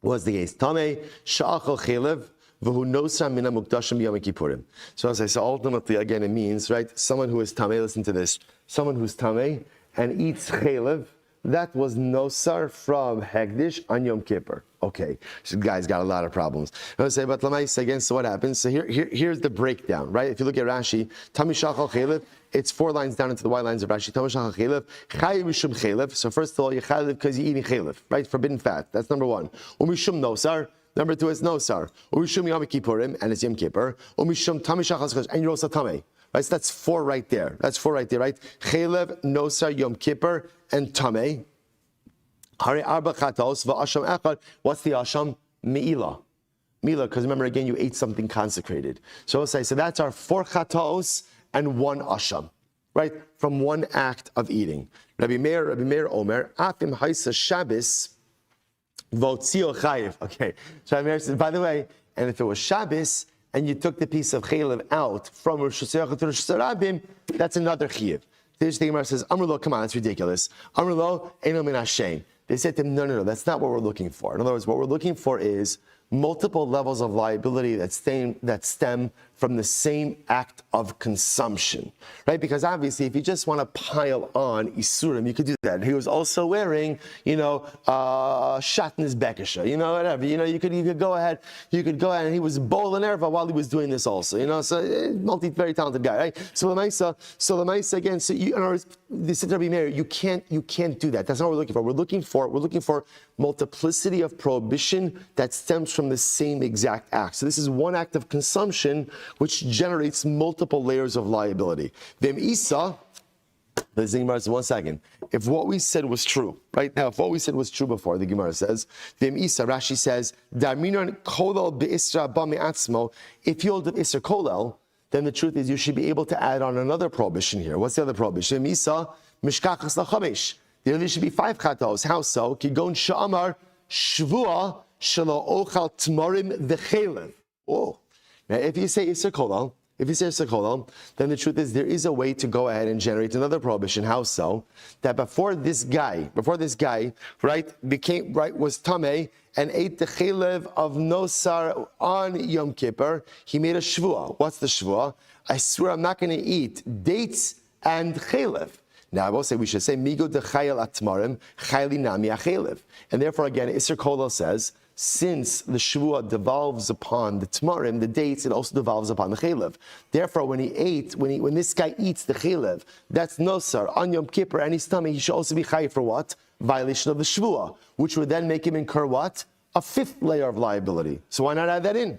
What's the case? Tamei sha'achal chelev v'hu nosra mina mukdashim b'yom kippurim. So as I say, ultimately, again, it means, right? Someone who is tamei, listen to this. Someone who's tamei and eats chelev, that was nosar from Hegdish on Yom Kippur. Okay, so the guy's got a lot of problems. I would say, but Lamais again, so what happens? So here's the breakdown, right? If you look at Rashi, Tami Shachal Chelev, it's 4 lines down into the white lines of Rashi. Tami Shachal Chelev, Chayiv Mishum Chelev. So first of all, you're Chayiv because you're eating Chelev, right? Forbidden fat. That's number 1. Umishum Nosar. Number 2 is Nosar. Umishum Yom Kippurim, and it's Yom Kippur. Umishum Tami Shachal Chelev, and you're also Tamei. Right, so that's 4 right there. That's 4 right there, right? Chelev, Nosar, Yom Kippur, and Tamei. Hari arba chatos va'asham echad. What's the asham? Me'ila. Me'ila, because remember again, you ate something consecrated. So I'll say, so that's our 4 chatos and 1 asham, right? From one act of eating. Rabbi Meir Omer, afim haisa Shabbos votzio chayiv. Okay, so Rabbi Meir says, by the way, and if it was Shabbos and you took the piece of chaylev out from Rosh Hashanah to Rosh Hashanah, that's another chayiv. This the Gemara says, Amrulo, come on, that's ridiculous. Amrulo, eno min hashem. They said to him, no, that's not what we're looking for. In other words, what we're looking for is multiple levels of liability that stem from the same act of consumption, right? Because obviously, if you just want to pile on Isurim, you could do that. He was also wearing, Shatnez Bekesha, whatever. You could go ahead, and he was bowling erva while he was doing this also, so very talented guy, right? So the Maisa again, so in other words, this is Rabbi Meir, you can't do that. That's not what we're looking for. We're looking for multiplicity of prohibition that stems from the same exact act. So this is one act of consumption which generates multiple layers of liability. V'em isa, the Gemara says, 1 second. If what we said was true, right now, if what we said was true before, the Gemara says, V'em isa, Rashi says, Darminon kolel be'isra ba me'atzmo. If you hold of isra kolel, then the truth is you should be able to add on another prohibition here. What's the other prohibition? V'em isa, mishkachas lachamesh. There should be 5 chatos. How so? Kigon sha'amar shvua shelo ochal tmorim v'chelev. Oh. Now, if you say Isser Kolal, then the truth is there is a way to go ahead and generate another prohibition. How so? That before this guy, right, was Tameh and ate the Chelev of Nosar on Yom Kippur, he made a Shvuah. What's the Shvuah? I swear I'm not going to eat dates and Chelev. Now, I will say we should say Migo de Chayel Atmarim, Chayli Nami Achelev. And therefore, again, Isser Kolal says, since the Shevuah devolves upon the Tmarim, the dates, it also devolves upon the Chelev. Therefore, when this guy eats the Chelev, that's Nosar on Yom Kippur and his tummy, he should also be Chayiv for what? Violation of the Shevuah, which would then make him incur what? A 5th layer of liability. So why not add that in?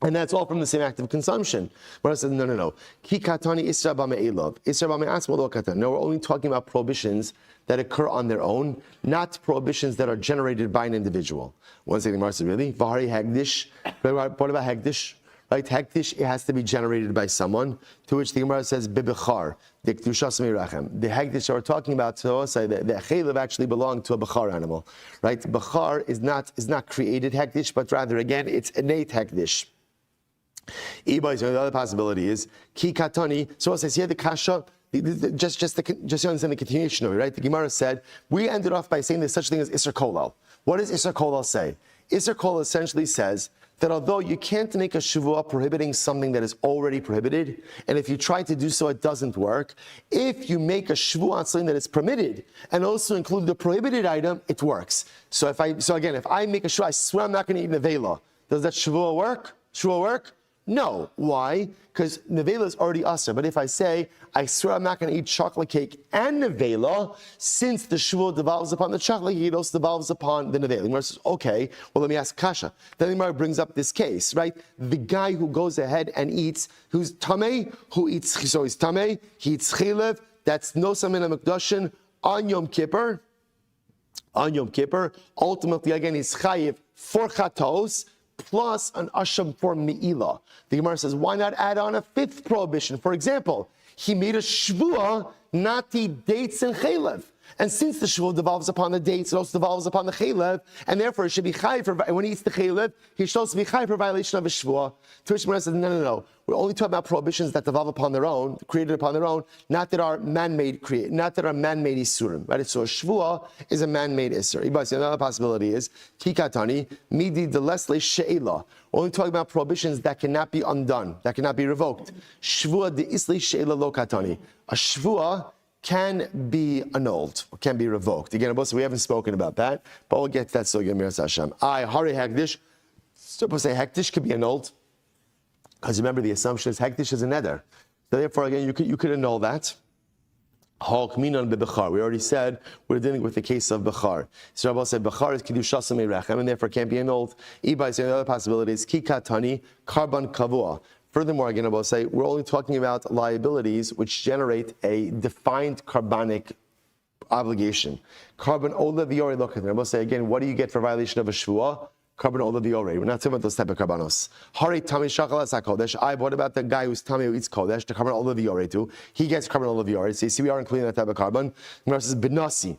And that's all from the same act of consumption. But I said, no. Ki katani isra b'me'elov. Isra b'me'atzmo lo katan. No, we're only talking about prohibitions that occur on their own, not prohibitions that are generated by an individual. One second, Marcia, really? V'hari hagdish. What about hagdish? right? Hektish, it has to be generated by someone, to which the Gemara says, Bibechar, the K'tushas Meirachem. The Hektish we're talking about, so say the Chaylev actually belonged to a Bechar animal, right? Bechar is not created Hektish, but rather, again, it's innate Hektish. The other possibility is, Ki Katani, so it says here the Kasha, just to understand the continuation of it, right? The Gemara said, we ended off by saying there's such a thing as Isser Kolal. What does Isser Kolal say? Isser Kolal essentially says that although you can't make a Shevuah prohibiting something that is already prohibited, and if you try to do so, it doesn't work, if you make a Shevuah on something that is permitted, and also include the prohibited item, it works. So if I make a Shevuah, I swear I'm not going to eat Nevela. Does that Shevuah work? No. Why? Because nevela is already asr. But if I say, I swear I'm not going to eat chocolate cake and nevela, since the shvuah devolves upon the chocolate cake, it also devolves upon the nevela. The Gemara says, okay, well, let me ask Kasha. Then the Gemara brings up this case, right? The guy who goes ahead and eats, who's tamei, so he's tamei, he eats chilev, that's no samin hamikdashin on Yom Kippur. Ultimately, again, he's chayiv for chatos, plus an asham for me'ilah. The Gemara says, why not add on a fifth prohibition? For example, he made a shvuah not to eat dates and chaylev. And since the shvuah devolves upon the dates, it also devolves upon the chaylev, and therefore it should be chayv for, when he eats the chaylev, he should also be chayv for violation of a shvuah. To which the Gemara says, no. We're only talking about prohibitions that devolve upon their own, created upon their own, not that are man-made isurim. Right? So a shvuah is a man-made isur. Another possibility is kikatani midi delesle she'ela. We're only talking about prohibitions that cannot be undone, that cannot be revoked. Shvuah de isli she'ela lo katani. A shvuah can be annulled, or can be revoked. Again, we haven't spoken about that, but we'll get to that. So, Yemiras Hashem. Hari Hektish. Supposed to say Hektish could be annulled, because remember the assumption is Hektish is a neder. So therefore, again, you could annul that. We already said we're dealing with the case of Bechar. So Rabbi said Bechar is Kidushas Meirachem, and therefore can't be annulled. Ibai said the other possibility is Kikatani Karban Kavua. Furthermore, again, I will say, we're only talking about liabilities which generate a defined carbonic obligation. Carbon ola viore lokatin. I will say, again, what do you get for violation of a shvuah? Carbon ola viore. We're not talking about those type of carbonos. Hari tami shakalas hakodesh. What about the guy who's tami who eats kodesh? The carbon ola viore too. He gets carbon ola viore. So you see, we are including that type of carbon. The says benasi.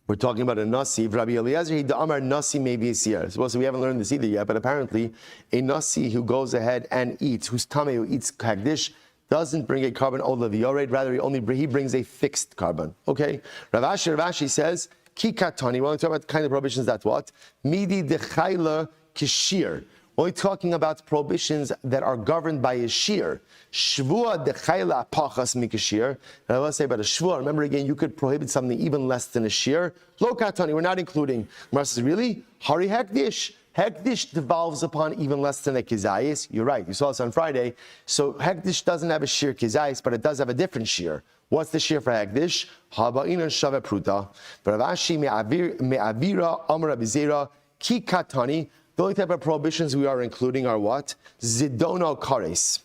We're talking about a nasi. Rabbi Eliezer, he da'amar nasi maybe is here. So we haven't learned this either yet, but apparently a nasi who goes ahead and eats, who's tamei, who eats hagdish, doesn't bring a carbon ola v'yored, rather he brings a fixed carbon. Okay? Rav Ashi says, ki katani, we're only talking about the kind of prohibitions that what? Midi dechayla kishir. Only talking about prohibitions that are governed by a shear. Shvuah dechayla apachas mikashir. And I want to say about a shvuah, remember again, you could prohibit something even less than a shear. Lo katani, we're not including. Mar says, really? Hari hekdish. Hekdish devolves upon even less than a kizayis. You're right, you saw this on Friday. So hekdish doesn't have a shear kizayis, but it does have a different shear. What's the shear for hekdish? Haba'ina shave pruta. But Ravashi me'avira amar abizera ki katani. The only type of prohibitions we are including are what? Zidono kares.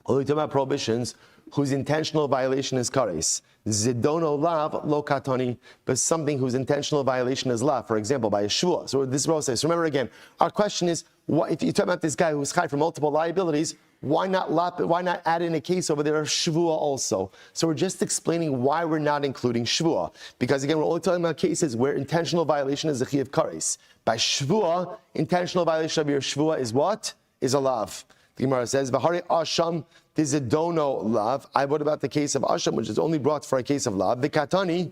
Only talking about prohibitions whose intentional violation is kares. Zidono lav lo katani, but something whose intentional violation is lav, for example, by a shvuah. So this process. Remember again, our question is, if you talk about this guy who's chai for multiple liabilities, why not add in a case over there of shvuah also? So we're just explaining why we're not including shvuah. Because again, we're only talking about cases where intentional violation is a chi of kares. By shvuah, intentional violation of your shvuah is what? Is a lav. The Gemara says, "V'hari asham tizidono lav." What about the case of asham, which is only brought for a case of lav? The katani,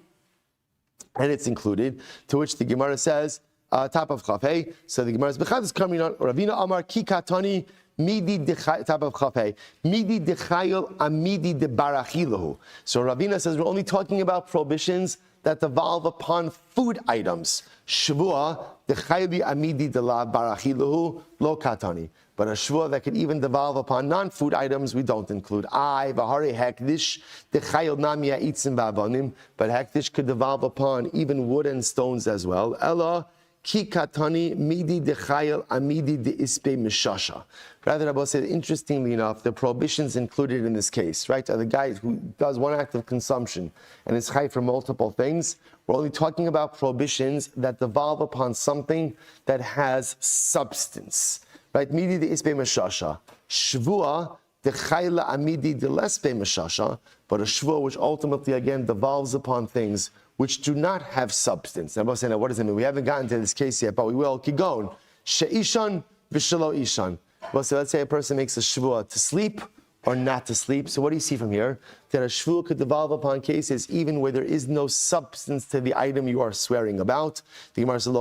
and it's included. To which the Gemara says, top of chafei. So the Gemara says, "B'chad is coming on." Ravina Amar ki katani midi dechay. Top of chafei. Midi dechayil amidi de barachilahu. So Ravina says we're only talking about prohibitions that devolve upon food items. Shvuah dechayli amidi de la barachilahu lo katani. But a shvuah that could even devolve upon non-food items, we don't include. V'hari hekdish dechayil namia itzim ba'avonim. But hekdish could devolve upon even wood and stones as well. Ella ki katani midi dechayil amidi de ispe mishasha. Rather, Rabbi said, interestingly enough, the prohibitions included in this case, right, are the guy who does one act of consumption and is chai for multiple things. We're only talking about prohibitions that devolve upon something that has substance. right? Midi de ispe meshasha. Shvua de chayla amidi de lespe meshasha, but a shvua which ultimately again devolves upon things which do not have substance. Now, what does it mean? We haven't gotten to this case yet, but we will. Kigon sheishan v'shelo ishan. Well, so let's say a person makes a shvua to sleep or not to sleep. So what do you see from here? That a shvua could devolve upon cases even where there is no substance to the item you are swearing about. The Gemara says,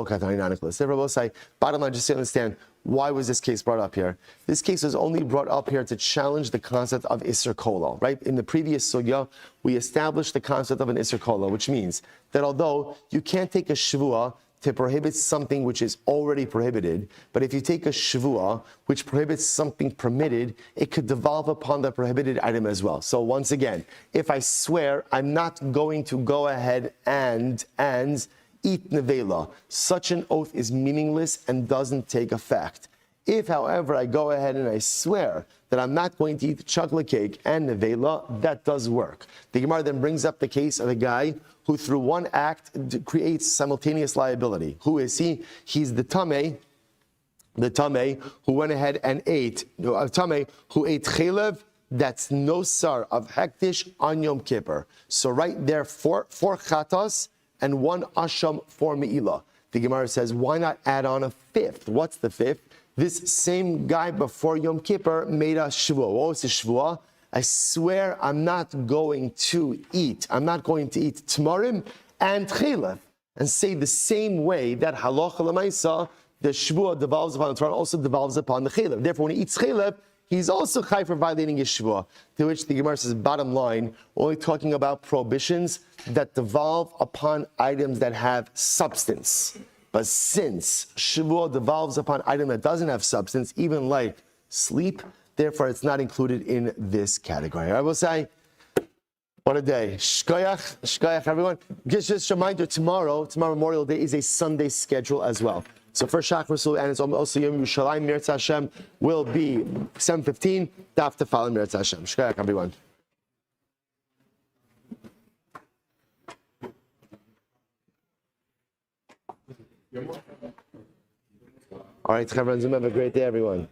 bottom line, just to understand, why was this case brought up here? This case was only brought up here to challenge the concept of Isser Kola, right? In the previous sugya, we established the concept of an Isser Kola, which means that although you can't take a shvua to prohibit something which is already prohibited, but if you take a shvua which prohibits something permitted, it could devolve upon the prohibited item as well. So once again, if I swear I'm not going to go ahead and eat nevela, such an oath is meaningless and doesn't take effect. If, however, I go ahead and I swear that I'm not going to eat chocolate cake and nevela, that does work. The Gemara then brings up the case of a guy who through one act creates simultaneous liability. Who is he? He's the tameh who went ahead and ate, who ate chelev that's no sar of hektish on Yom Kippur. So right there, four chatas and one asham for me'ilah. The Gemara says, why not add on a fifth? What's the fifth? This same guy before Yom Kippur made a shvuah. What was the shvuah? I swear I'm not going to eat. I'm not going to eat tamarim and chelev. And say the same way that halacha l'maisa, the shvuah devolves upon the Torah, also devolves upon the chelev. Therefore, when he eats chelev, he's also chai for violating his shvuah. To which the Gemara says, bottom line, we're only talking about prohibitions that devolve upon items that have substance. But since shvuah devolves upon an item that doesn't have substance, even like sleep, therefore it's not included in this category. I will say, what a day. Shkoyach, everyone. Just a reminder, tomorrow Memorial Day is a Sunday schedule as well. So first Shach Rasul and it's also Yomi Yerushalayim Meretz Hashem will be 7:15. Daf to follow Meretz Hashem. Shkoyach, everyone. All right, Chavrans, have a great day, everyone.